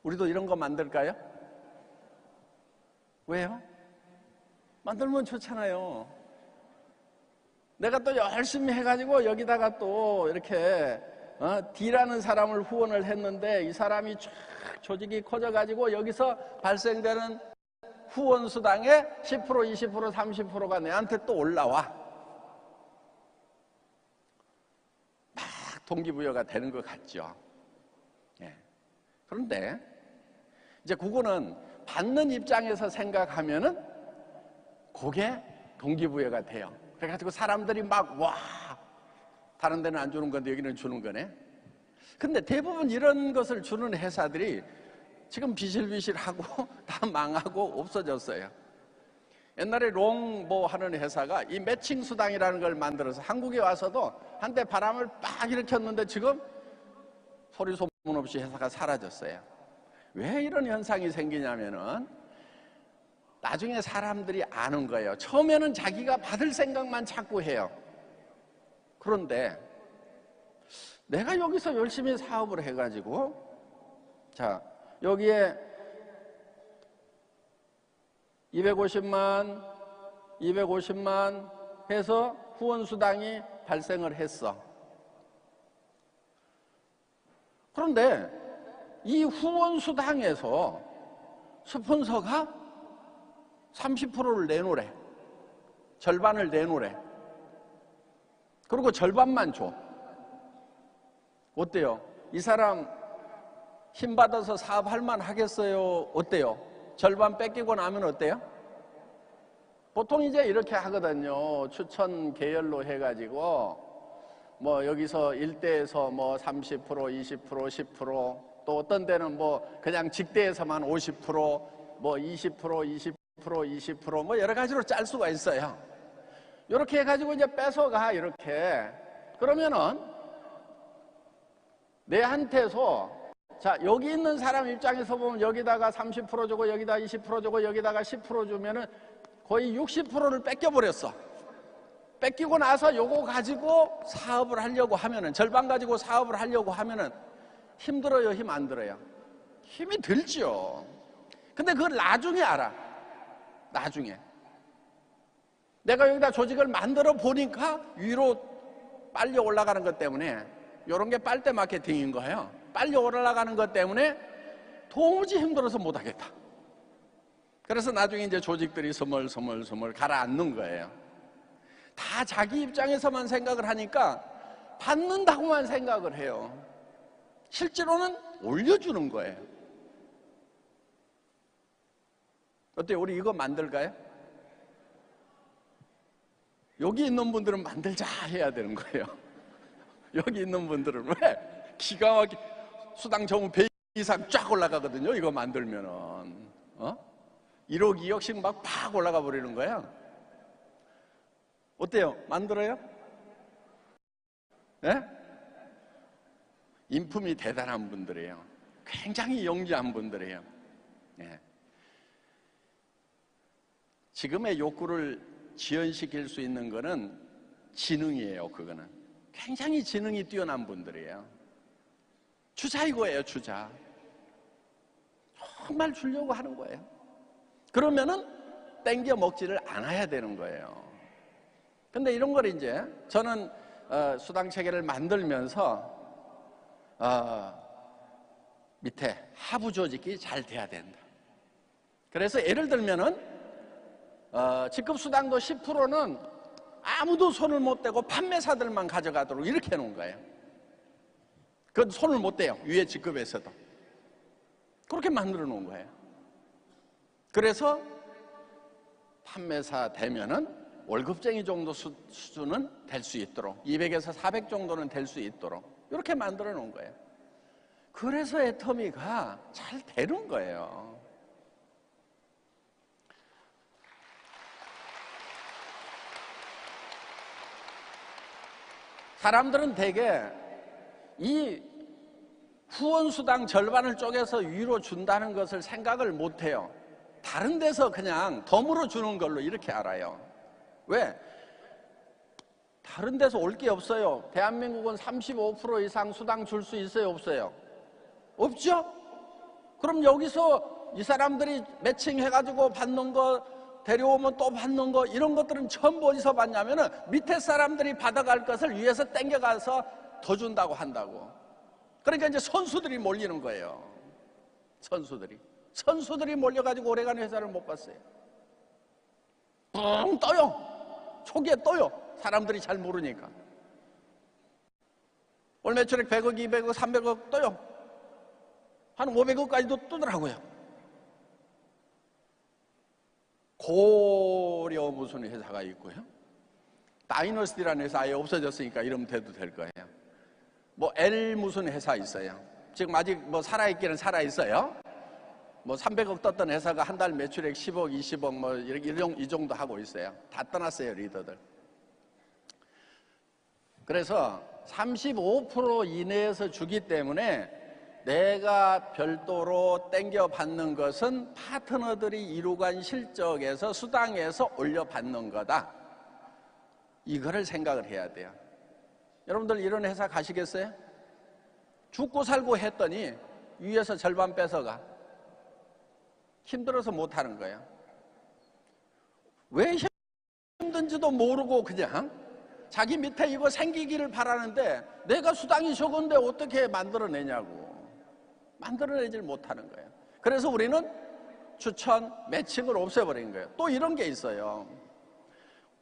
우리도 이런 거 만들까요? 왜요? 만들면 좋잖아요. 내가 또 열심히 해가지고 여기다가 또 이렇게 D라는 사람을 후원을 했는데 이 사람이 쫙 조직이 커져가지고 여기서 발생되는 후원수당의 10%, 20%, 30%가 내한테 또 올라와. 막 동기부여가 되는 것 같죠. 예. 그런데 이제 그거는 받는 입장에서 생각하면은 그게 동기부여가 돼요. 그래가지고 사람들이 막 와, 다른 데는 안 주는 건데 여기는 주는 거네. 근데 대부분 이런 것을 주는 회사들이 지금 비실비실하고 다 망하고 없어졌어요. 옛날에 롱 뭐 하는 회사가 이 매칭 수당이라는 걸 만들어서 한국에 와서도 한때 바람을 빡 일으켰는데 지금 소리 소문 없이 회사가 사라졌어요. 왜 이런 현상이 생기냐면은 나중에 사람들이 아는 거예요. 처음에는 자기가 받을 생각만 자꾸 해요. 그런데 내가 여기서 열심히 사업을 해가지고, 자, 여기에 250만 해서 후원수당이 발생을 했어. 그런데 이 후원수당에서 스폰서가 30%를 내놓으래. 절반을 내놓으래. 그리고 절반만 줘. 어때요? 이 사람 힘받아서 사업할 만 하겠어요? 어때요? 절반 뺏기고 나면 어때요? 보통 이제 이렇게 하거든요. 추천 계열로 해가지고 뭐 여기서 일대에서 뭐 30%, 20%, 10%, 또 어떤 데는 뭐 그냥 직대에서만 50%, 뭐 20%, 20%, 뭐 여러 가지로 짤 수가 있어요. 이렇게 해가지고 이제 뺏어가, 이렇게. 그러면은 내한테서 자, 여기 있는 사람 입장에서 보면 여기다가 30% 주고 여기다가 20% 주고 여기다가 10% 주면은 거의 60%를 뺏겨버렸어. 뺏기고 나서 요거 가지고 사업을 하려고 하면은, 절반 가지고 사업을 하려고 하면은 힘들어요, 힘 안 들어요? 힘이 들죠. 근데 그걸 나중에 알아. 나중에. 내가 여기다 조직을 만들어 보니까 위로 빨리 올라가는 것 때문에, 이런 게 빨대 마케팅인 거예요. 빨리 올라가는 것 때문에 도무지 힘들어서 못하겠다. 그래서 나중에 이제 조직들이 스멀스멀 가라앉는 거예요. 다 자기 입장에서만 생각을 하니까 받는다고만 생각을 해요. 실제로는 올려주는 거예요. 어때요? 우리 이거 만들까요? 여기 있는 분들은 만들자 해야 되는 거예요. 여기 있는 분들은 왜? 기가 막히게 수당 전문 100 이상 쫙 올라가거든요. 이거 만들면은 1억 2억씩 막 팍 올라가 버리는 거야. 어때요? 만들어요? 네? 인품이 대단한 분들이에요. 굉장히 영리한 분들이에요. 네. 지금의 욕구를 지연시킬 수 있는 거는 지능이에요. 그거는 굉장히 지능이 뛰어난 분들이에요. 주자 이거예요. 주자. 정말 주려고 하는 거예요. 그러면은 땡겨 먹지를 않아야 되는 거예요. 근데 이런 걸 이제 저는 수당 체계를 만들면서 밑에 하부 조직이 잘 돼야 된다. 그래서 예를 들면은 직급 수당도 10%는 아무도 손을 못 대고 판매사들만 가져가도록 이렇게 해놓은 거예요. 그건 손을 못 대요. 위에 직급에서도. 그렇게 만들어 놓은 거예요. 그래서 판매사 되면은 월급쟁이 정도 수준은 될 수 있도록, 200에서 400 정도는 될 수 있도록 이렇게 만들어 놓은 거예요. 그래서 애터미가 잘 되는 거예요. 사람들은 대개 이 후원수당 절반을 쪼개서 위로 준다는 것을 생각을 못해요. 다른 데서 그냥 덤으로 주는 걸로 이렇게 알아요. 왜? 다른 데서 올 게 없어요. 대한민국은 35% 이상 수당 줄 수 있어요? 없어요? 없죠? 그럼 여기서 이 사람들이 매칭해가지고 받는 거, 데려오면 또 받는 거, 이런 것들은 전부 어디서 받냐면은 밑에 사람들이 받아갈 것을 위에서 땡겨가서 더 준다고 한다고. 그러니까 이제 선수들이 몰리는 거예요. 선수들이 몰려가지고 오래간 회사를 못 봤어요. 뻥 떠요. 초기에 떠요. 사람들이 잘 모르니까. 월 매출액 100억, 200억, 300억 떠요. 한 500억까지도 뜨더라고요. 고려 무슨 회사가 있고요. 다이너스티라는 회사 아예 없어졌으니까 이러면 돼도 될 거예요. 뭐 L 무슨 회사 있어요. 지금 아직 뭐 살아있기는 살아있어요. 뭐 300억 떴던 회사가 한 달 매출액 10억, 20억 뭐 이 정도 하고 있어요. 다 떠났어요, 리더들. 그래서 35% 이내에서 주기 때문에 내가 별도로 땡겨받는 것은 파트너들이 이루간 실적에서 수당에서 올려받는 거다. 이거를 생각을 해야 돼요. 여러분들 이런 회사 가시겠어요? 죽고 살고 했더니 위에서 절반 뺏어가. 힘들어서 못하는 거예요. 왜 힘든지도 모르고 그냥 자기 밑에 이거 생기기를 바라는데 내가 수당이 적은데 어떻게 만들어내냐고. 만들어내질 못하는 거예요. 그래서 우리는 추천, 매칭을 없애버린 거예요. 또 이런 게 있어요.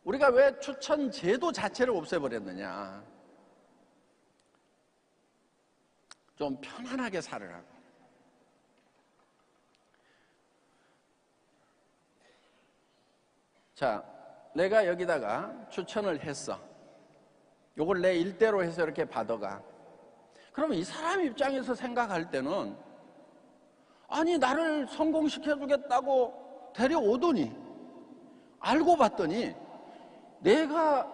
우리가 왜 추천 제도 자체를 없애버렸느냐. 좀 편안하게 살으라고. 자, 내가 여기다가 추천을 했어. 요걸 내 일대로 해서 이렇게 받아가. 그러면 이 사람 입장에서 생각할 때는 아니 나를 성공시켜주겠다고 데려오더니 알고 봤더니 내가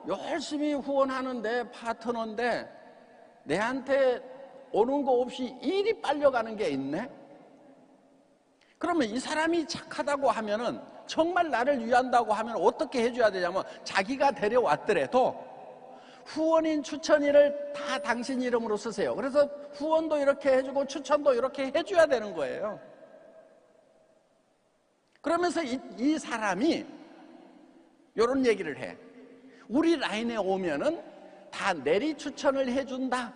열심히 후원하는 내 파트너인데 내한테 오는 거 없이 일이 빨려가는 게 있네. 그러면 이 사람이 착하다고 하면은, 정말 나를 위한다고 하면 어떻게 해줘야 되냐면, 자기가 데려왔더라도 후원인 추천인을 다 당신 이름으로 쓰세요. 그래서 후원도 이렇게 해주고 추천도 이렇게 해줘야 되는 거예요. 그러면서 이 사람이 이런 얘기를 해. 우리 라인에 오면은 다 내리 추천을 해준다.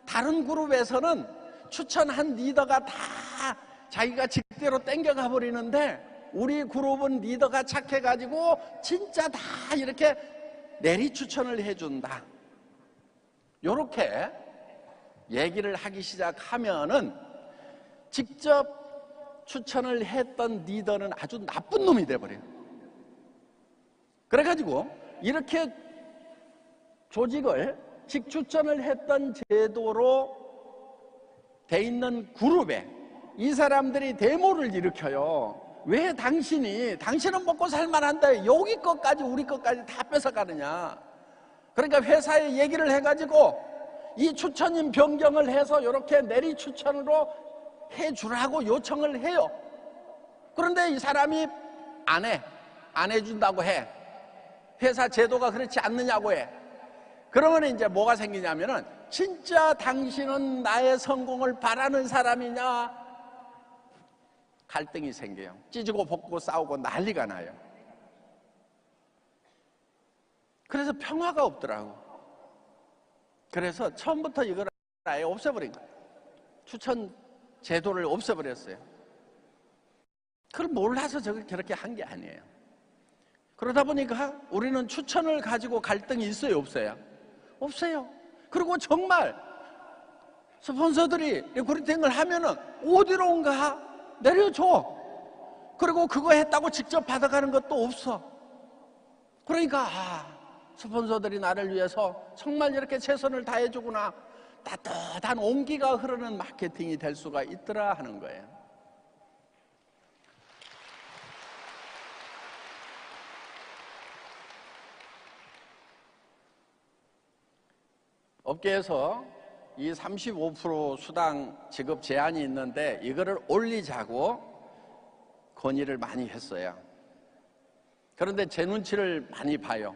다른 그룹에서는 추천한 리더가 다 자기가 직대로 땡겨가 버리는데, 우리 그룹은 리더가 착해가지고 진짜 다 이렇게 내리 추천을 해준다. 이렇게 얘기를 하기 시작하면은 직접 추천을 했던 리더는 아주 나쁜 놈이 돼버려요. 그래가지고 이렇게 조직을 직추천을 했던 제도로 돼 있는 그룹에 이 사람들이 데모를 일으켜요. 왜 당신은 먹고 살만한데 여기 것까지 우리 것까지 다 뺏어가느냐. 그러니까 회사에 얘기를 해가지고 이 추천인 변경을 해서 이렇게 내리 추천으로 해주라고 요청을 해요. 그런데 이 사람이 안 해준다고 해. 회사 제도가 그렇지 않느냐고 해. 그러면 이제 뭐가 생기냐면은, 진짜 당신은 나의 성공을 바라는 사람이냐? 갈등이 생겨요. 찢고 볶고 싸우고 난리가 나요. 그래서 평화가 없더라고. 그래서 처음부터 이걸 아예 없애버린 거예요. 추천 제도를 없애버렸어요. 그걸 몰라서 저렇게 한 게 아니에요. 그러다 보니까 우리는 추천을 가지고 갈등이 있어요, 없어요? 없어요. 그리고 정말 스폰서들이 리크루팅을 하면은 어디론가 내려줘. 그리고 그거 했다고 직접 받아가는 것도 없어. 그러니까 스폰서들이 나를 위해서 정말 이렇게 최선을 다해주구나, 따뜻한 온기가 흐르는 마케팅이 될 수가 있더라 하는 거예요. 업계에서 이 35% 수당 지급 제한이 있는데 이거를 올리자고 건의를 많이 했어요. 그런데 제 눈치를 많이 봐요.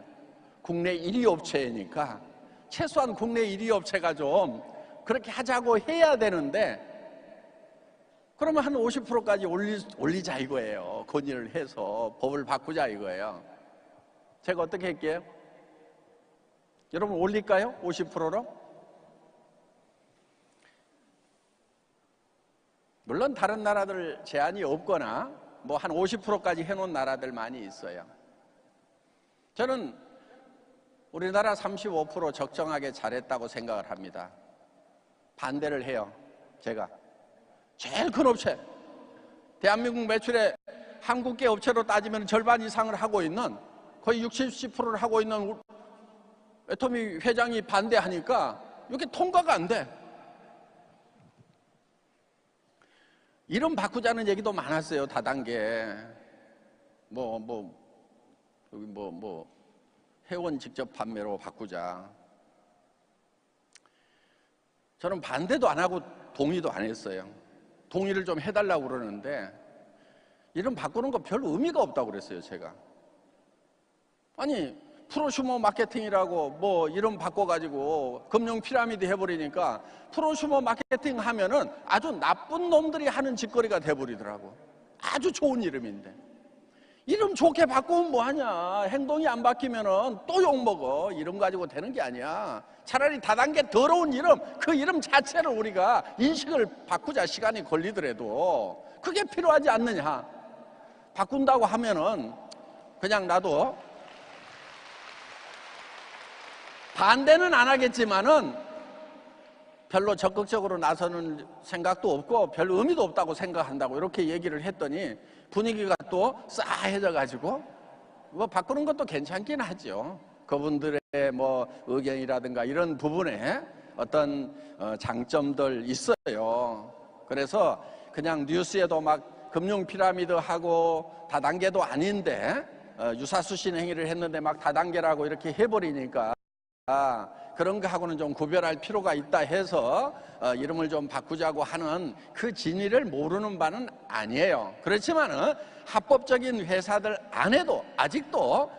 국내 1위 업체니까 최소한 국내 1위 업체가 좀 그렇게 하자고 해야 되는데, 그러면 한 50%까지 올리자 이거예요. 건의를 해서 법을 바꾸자 이거예요. 제가 어떻게 할게요? 여러분 올릴까요? 50%로? 물론 다른 나라들 제한이 없거나 뭐 한 50%까지 해놓은 나라들 많이 있어요. 저는 우리나라 35% 적정하게 잘했다고 생각을 합니다. 반대를 해요. 제가 제일 큰 업체, 대한민국 매출의 한국계 업체로 따지면 절반 이상을 하고 있는, 거의 60%를 하고 있는 애터미 회장이 반대하니까 이게 통과가 안 돼. 이름 바꾸자는 얘기도 많았어요. 다단계 회원 직접 판매로 바꾸자. 저는 반대도 안 하고 동의도 안 했어요. 동의를 좀 해달라고 그러는데 이름 바꾸는 거 별 의미가 없다고 그랬어요. 제가. 아니 프로슈머 마케팅이라고 뭐 이름 바꿔가지고 금융 피라미드 해버리니까 프로슈머 마케팅 하면은 아주 나쁜 놈들이 하는 짓거리가 돼버리더라고. 아주 좋은 이름인데 이름 좋게 바꾸면 뭐하냐. 행동이 안 바뀌면은 또 욕먹어. 이름 가지고 되는 게 아니야. 차라리 다단계 더러운 이름, 그 이름 자체를 우리가 인식을 바꾸자. 시간이 걸리더라도 그게 필요하지 않느냐. 바꾼다고 하면은 그냥 나도 반대는 안 하겠지만은 별로 적극적으로 나서는 생각도 없고 별 의미도 없다고 생각한다고 이렇게 얘기를 했더니 분위기가 또 싸해져 가지고 뭐 바꾸는 것도 괜찮긴 하죠. 그분들의 뭐 의견이라든가 이런 부분에 어떤 장점들 있어요. 그래서 그냥 뉴스에도 막 금융 피라미드 하고 다단계도 아닌데 유사수신 행위를 했는데 막 다단계라고 이렇게 해버리니까 그런 거하고는 좀 구별할 필요가 있다 해서 이름을 좀 바꾸자고 하는 그 진위를 모르는 바는 아니에요. 그렇지만은 합법적인 회사들 안에도 아직도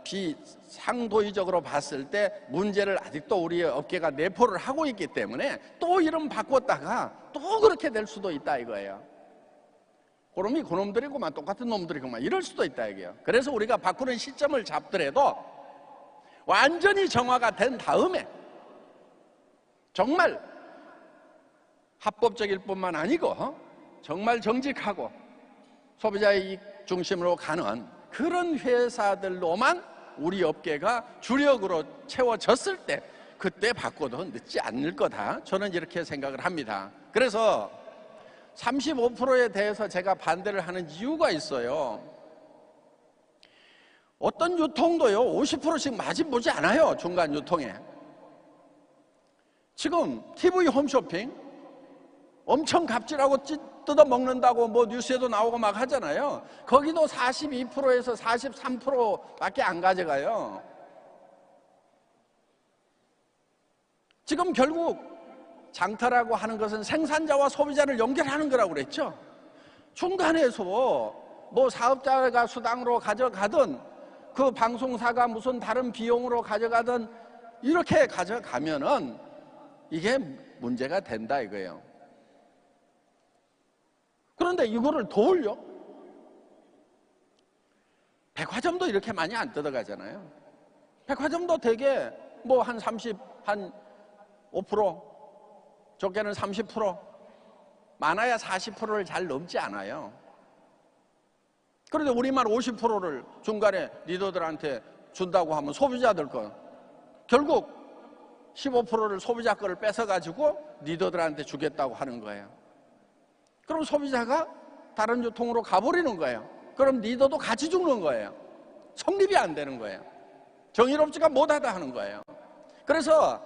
비상도의적으로 봤을 때 문제를 아직도 우리 업계가 내포를 하고 있기 때문에 또 이름 바꿨다가 또 그렇게 될 수도 있다 이거예요. 그놈이 그놈들이고만 똑같은 놈들이고만 이럴 수도 있다 이게요. 그래서 우리가 바꾸는 시점을 잡더라도 완전히 정화가 된 다음에 정말 합법적일 뿐만 아니고 정말 정직하고 소비자의 이익 중심으로 가는 그런 회사들로만 우리 업계가 주력으로 채워졌을 때 그때 바꿔도 늦지 않을 거다, 저는 이렇게 생각을 합니다. 그래서 35%에 대해서 제가 반대를 하는 이유가 있어요. 어떤 유통도요 50%씩 마진 보지 않아요. 중간 유통에 지금 TV 홈쇼핑 엄청 갑질하고 뜯어 먹는다고 뭐 뉴스에도 나오고 막 하잖아요. 거기도 42%에서 43%밖에 안 가져가요. 지금 결국 장터라고 하는 것은 생산자와 소비자를 연결하는 거라고 그랬죠. 중간에서 뭐 사업자가 수당으로 가져가든 그 방송사가 무슨 다른 비용으로 가져가든 이렇게 가져가면은 이게 문제가 된다 이거예요. 그런데 이거를 더 올려? 백화점도 이렇게 많이 안 뜯어가잖아요. 백화점도 되게 뭐 한 30, 한 5%, 적게는 30%, 많아야 40%를 잘 넘지 않아요. 그런데 우리만 50%를 중간에 리더들한테 준다고 하면 소비자들 거 결국 15%를 소비자 거를 뺏어가지고 리더들한테 주겠다고 하는 거예요. 그럼 소비자가 다른 유통으로 가버리는 거예요. 그럼 리더도 같이 죽는 거예요. 성립이 안 되는 거예요. 정의롭지가 못하다 하는 거예요. 그래서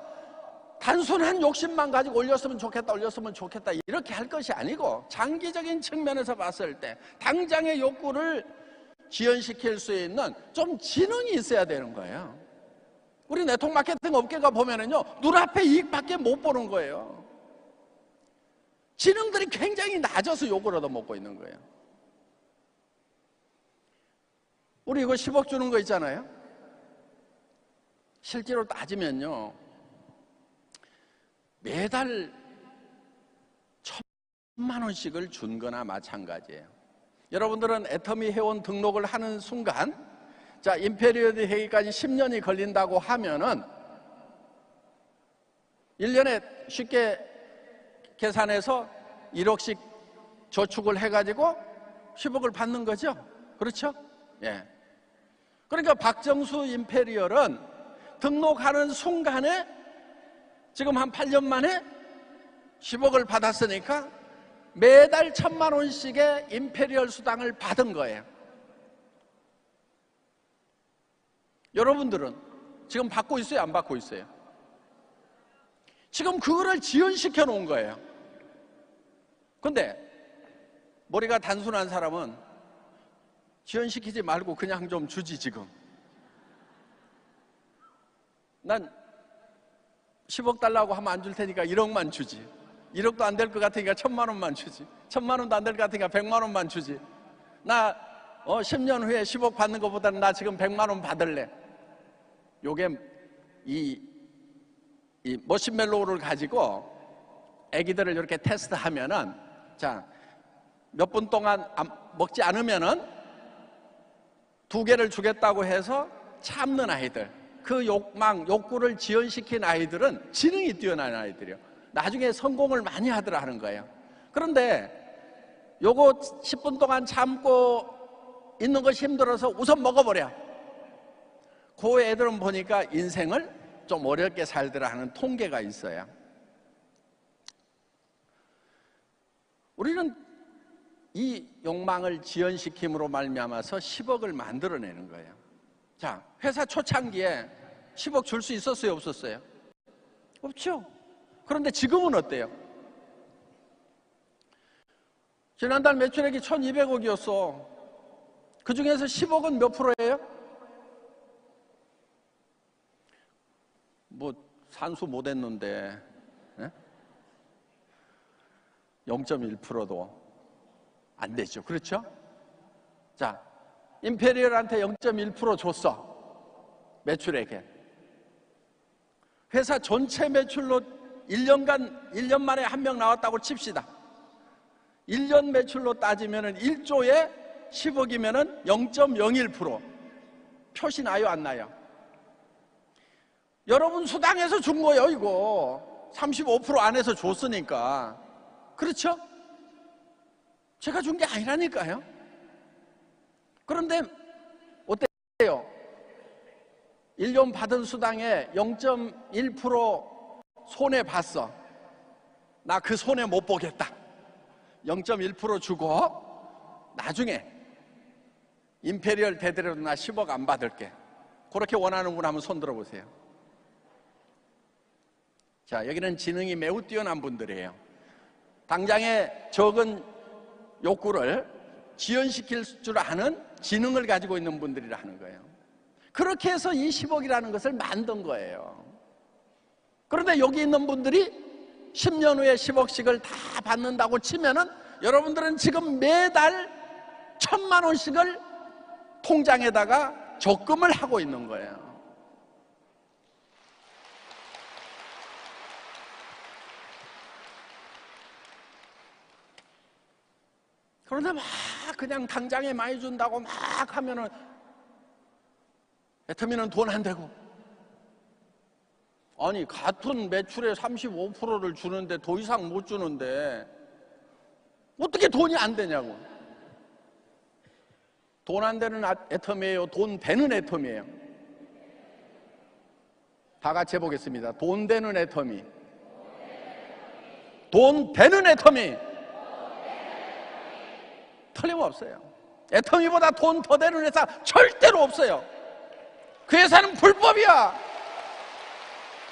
단순한 욕심만 가지고 올렸으면 좋겠다 이렇게 할 것이 아니고 장기적인 측면에서 봤을 때 당장의 욕구를 지연시킬 수 있는 좀 지능이 있어야 되는 거예요. 우리 네트워크 마케팅 업계가 보면은요 눈앞에 이익밖에 못 보는 거예요. 지능들이 굉장히 낮아서 욕을 얻어먹고 있는 거예요. 우리 이거 10억 주는 거 있잖아요. 실제로 따지면요 매달 1,000만 원씩을 준 거나 마찬가지예요. 여러분들은 애터미 회원 등록을 하는 순간 자 임페리어드 회의까지 10년이 걸린다고 하면은 1년에 쉽게 계산해서 1억씩 저축을 해가지고 10억을 받는 거죠. 그렇죠? 예. 그러니까 박정수 임페리얼은 등록하는 순간에 지금 한 8년 만에 10억을 받았으니까 매달 1,000만 원씩의 임페리얼 수당을 받은 거예요. 여러분들은 지금 받고 있어요? 안 받고 있어요? 지금 그거를 지연시켜 놓은 거예요. 근데 머리가 단순한 사람은 지연시키지 말고 그냥 좀 주지. 지금 난 10억 달라고 하면 안 줄 테니까 1억만 주지. 1억도 안 될 것 같으니까 1,000만 원만 주지. 1,000만 원도 안 될 것 같으니까 100만 원만 주지. 나 10년 후에 10억 받는 것보다는 나 지금 100만 원 받을래. 요게 이 머신멜로우를 가지고 애기들을 이렇게 테스트하면은 자, 몇 분 동안 먹지 않으면은 2개를 주겠다고 해서 참는 아이들, 그 욕구를 지연시킨 아이들은 지능이 뛰어난 아이들이요. 나중에 성공을 많이 하더라 하는 거예요. 그런데 요거 10분 동안 참고 있는 것이 힘들어서 우선 먹어버려. 그 애들은 보니까 인생을 좀 어렵게 살더라 하는 통계가 있어요. 우리는 이 욕망을 지연시킴으로 말미암아서 10억을 만들어내는 거예요. 자, 회사 초창기에 10억 줄 수 있었어요? 없었어요? 없죠. 그런데 지금은 어때요? 지난달 매출액이 1,200억이었어. 그 중에서 10억은 몇 프로예요? 뭐 산수 못 했는데 0.1%도 안 되죠. 그렇죠? 자, 임페리얼한테 0.1% 줬어. 매출액에. 회사 전체 매출로 1년 만에 한 명 나왔다고 칩시다. 1년 매출로 따지면 1조에 10억이면 0.01%. 표시 나요, 안 나요? 여러분 수당에서 준 거예요, 이거. 35% 안에서 줬으니까. 그렇죠? 제가 준 게 아니라니까요. 그런데 어때요? 1년 받은 수당에 0.1% 손해 봤어. 나 그 손해 못 보겠다. 0.1% 주고 나중에 임페리얼 대대로 나 10억 안 받을게. 그렇게 원하는 분 한번 손 들어보세요. 자, 여기는 지능이 매우 뛰어난 분들이에요. 당장의 적은 욕구를 지연시킬 줄 아는 지능을 가지고 있는 분들이라 하는 거예요. 그렇게 해서 이 10억이라는 것을 만든 거예요. 그런데 여기 있는 분들이 10년 후에 10억씩을 다 받는다고 치면은 여러분들은 지금 매달 1,000만 원씩을 통장에다가 적금을 하고 있는 거예요. 그런데 막 그냥 당장에 많이 준다고 막 하면은 애터미는 돈 안 되고, 아니 같은 매출의 35%를 주는데 더 이상 못 주는데 어떻게 돈이 안 되냐고. 돈 안 되는 애터미예요? 돈 되는 애터미예요? 다 같이 해보겠습니다. 돈 되는 애터미. 돈 되는 애터미. 틀림없어요. 애터미보다 돈 더 되는 회사 절대로 없어요. 그 회사는 불법이야.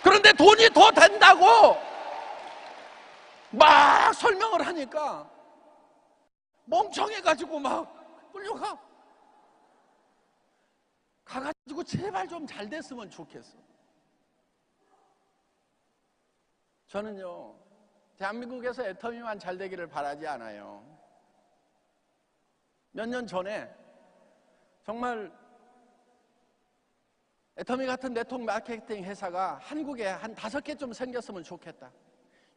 그런데 돈이 더 된다고 막 설명을 하니까 멍청해가지고 막 끌려가. 가가지고 제발 좀 잘 됐으면 좋겠어. 저는요, 대한민국에서 애터미만 잘 되기를 바라지 않아요. 몇 년 전에 정말 애터미 같은 네트워크 마케팅 회사가 한국에 한 5개 좀 생겼으면 좋겠다.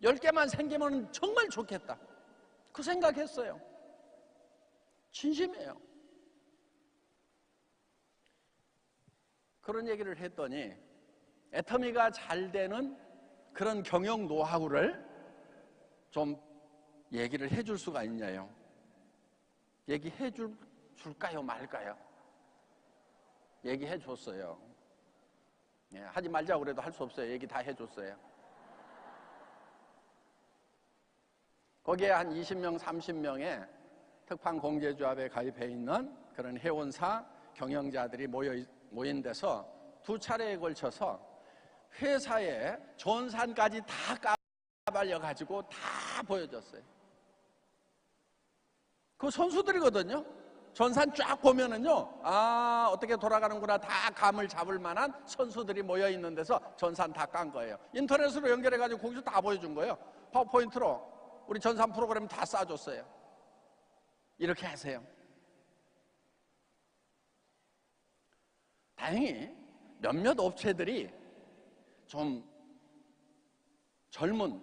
10개만 생기면 정말 좋겠다. 그 생각했어요. 진심이에요. 그런 얘기를 했더니 애터미가 잘 되는 그런 경영 노하우를 좀 얘기를 해줄 수가 있냐요. 얘기해 줄까요 말까요? 얘기해 줬어요. 예, 하지 말자고 그래도 할 수 없어요. 얘기 다 해줬어요. 거기에 한 20명, 30명의 특판공제조합에 가입해 있는 그런 회원사 경영자들이 모인 데서 2차례에 걸쳐서 회사의 전산까지 다 까발려가지고 다 보여줬어요. 그 선수들이거든요. 전산 쫙 보면은요, 아, 어떻게 돌아가는구나 다 감을 잡을 만한 선수들이 모여 있는 데서 전산 다 깐 거예요. 인터넷으로 연결해가지고 거기서 다 보여준 거예요. 파워포인트로 우리 전산 프로그램 다 쏴줬어요. 이렇게 하세요. 다행히 몇몇 업체들이 좀 젊은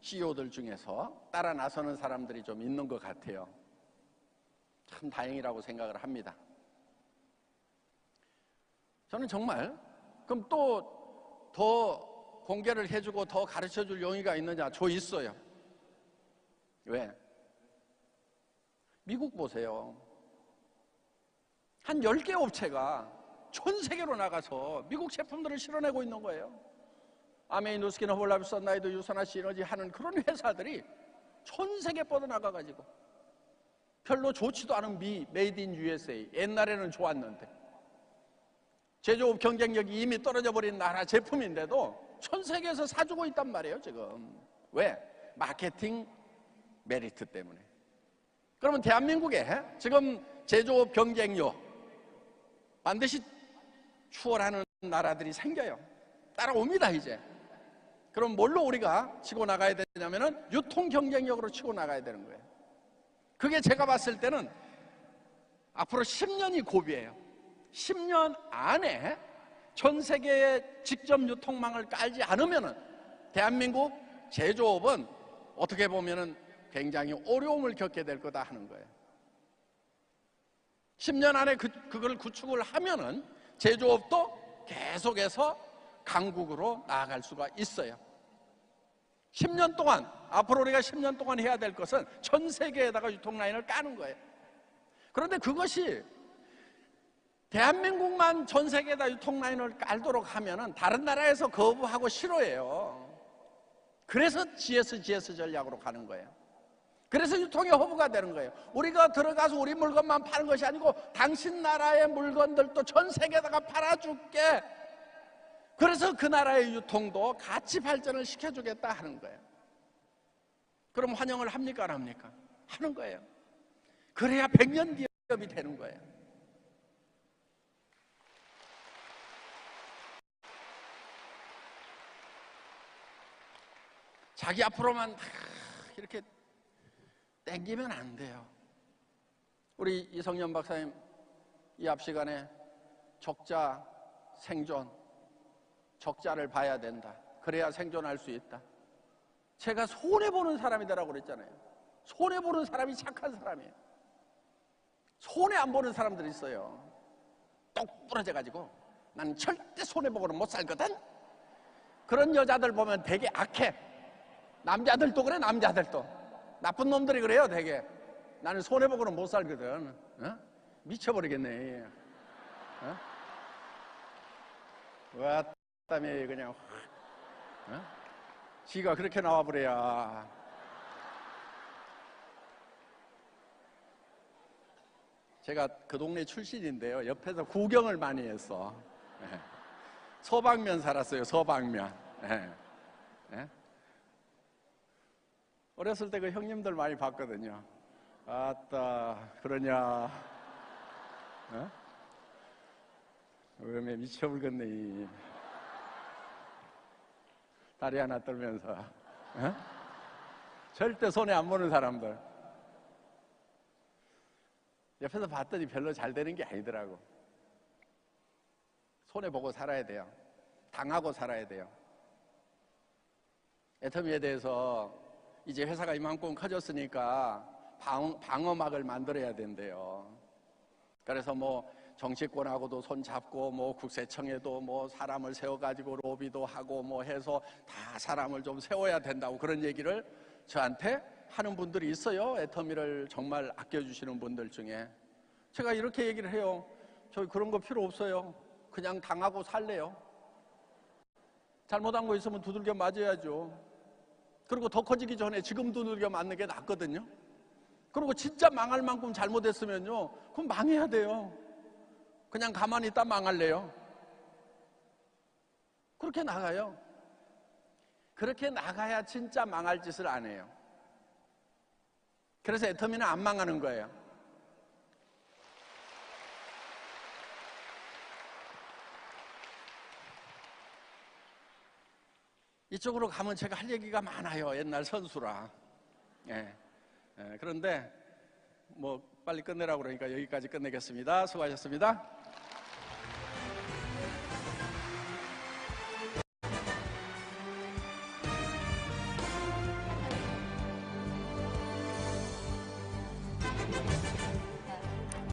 CEO들 중에서 따라 나서는 사람들이 좀 있는 것 같아요. 참 다행이라고 생각을 합니다. 저는 정말 그럼 또 더 공개를 해주고 더 가르쳐줄 용의가 있느냐? 저 있어요. 왜? 미국 보세요. 한 10개 업체가 전 세계로 나가서 미국 제품들을 실어내고 있는 거예요. 아메이, 누스킨, 허블라비, 선라이드, 유선화, 시너지 하는 그런 회사들이 전 세계 뻗어나가가지고 별로 좋지도 않은 메이드 인 USA, 옛날에는 좋았는데 제조업 경쟁력이 이미 떨어져 버린 나라 제품인데도 전 세계에서 사주고 있단 말이에요 지금. 왜? 마케팅 메리트 때문에. 그러면 대한민국에 지금 제조업 경쟁력 반드시 추월하는 나라들이 생겨요. 따라옵니다 이제. 그럼 뭘로 우리가 치고 나가야 되냐면은 유통 경쟁력으로 치고 나가야 되는 거예요. 그게 제가 봤을 때는 앞으로 10년이 고비예요. 10년 안에 전 세계의 직접 유통망을 깔지 않으면은 대한민국 제조업은 어떻게 보면은 굉장히 어려움을 겪게 될 거다 하는 거예요. 10년 안에 그걸 구축을 하면은 제조업도 계속해서 강국으로 나아갈 수가 있어요. 10년 동안, 앞으로 우리가 10년 동안 해야 될 것은 전 세계에다가 유통라인을 까는 거예요. 그런데 그것이 대한민국만 전 세계에다 유통라인을 깔도록 하면은 다른 나라에서 거부하고 싫어해요. 그래서 GS 전략으로 가는 거예요. 그래서 유통의 허브가 되는 거예요. 우리가 들어가서 우리 물건만 파는 것이 아니고 당신 나라의 물건들도 전 세계에다가 팔아줄게. 그래서 그 나라의 유통도 같이 발전을 시켜주겠다 하는 거예요. 그럼 환영을 합니까 안 합니까? 하는 거예요. 그래야 100년 기업이 되는 거예요. 자기 앞으로만 이렇게 땡기면 안 돼요. 우리 이성년 박사님 이 앞 시간에 적자 생존, 적자를 봐야 된다. 그래야 생존할 수 있다. 제가 손해보는 사람이라고 그랬잖아요. 손해보는 사람이 착한 사람이에요. 손해 안 보는 사람들이 있어요. 똑 부러져가지고 나는 절대 손해보고는 못 살거든. 그런 여자들 보면 되게 악해. 남자들도 그래. 남자들도 나쁜 놈들이 그래요. 되게 나는 손해보고는 못 살거든. 어? 미쳐버리겠네. 어? 왔다며 그냥 어? 지가 그렇게 나와버려야. 제가 그 동네 출신인데요. 옆에서 구경을 많이 했어. 예. 서방면 살았어요. 서방면. 예. 예? 어렸을 때 그 형님들 많이 봤거든요. 아따 그러냐. 어? 왜 미쳐버리겠네. 다리 하나 떨면서 어? 절대 손에 안 보는 사람들 옆에서 봤더니 별로 잘 되는 게 아니더라고. 손해보고 살아야 돼요. 당하고 살아야 돼요. 애터미에 대해서 이제 회사가 이만큼 커졌으니까 방어막을 만들어야 된대요. 그래서 뭐 정치권하고도 손잡고 뭐 국세청에도 뭐 사람을 세워가지고 로비도 하고 뭐 해서 다 사람을 좀 세워야 된다고 그런 얘기를 저한테 하는 분들이 있어요. 애터미를 정말 아껴주시는 분들 중에. 제가 이렇게 얘기를 해요. 저희 그런 거 필요 없어요. 그냥 당하고 살래요. 잘못한 거 있으면 두들겨 맞아야죠. 그리고 더 커지기 전에 지금 두들겨 맞는 게 낫거든요. 그리고 진짜 망할 만큼 잘못했으면요, 그럼 망해야 돼요. 그냥 가만히 있다 망할래요. 그렇게 나가요. 그렇게 나가야 진짜 망할 짓을 안 해요. 그래서 애터미는 안 망하는 거예요. 이쪽으로 가면 제가 할 얘기가 많아요. 옛날 선수라. 예. 그런데 뭐 빨리 끝내라고 그러니까 여기까지 끝내겠습니다. 수고하셨습니다.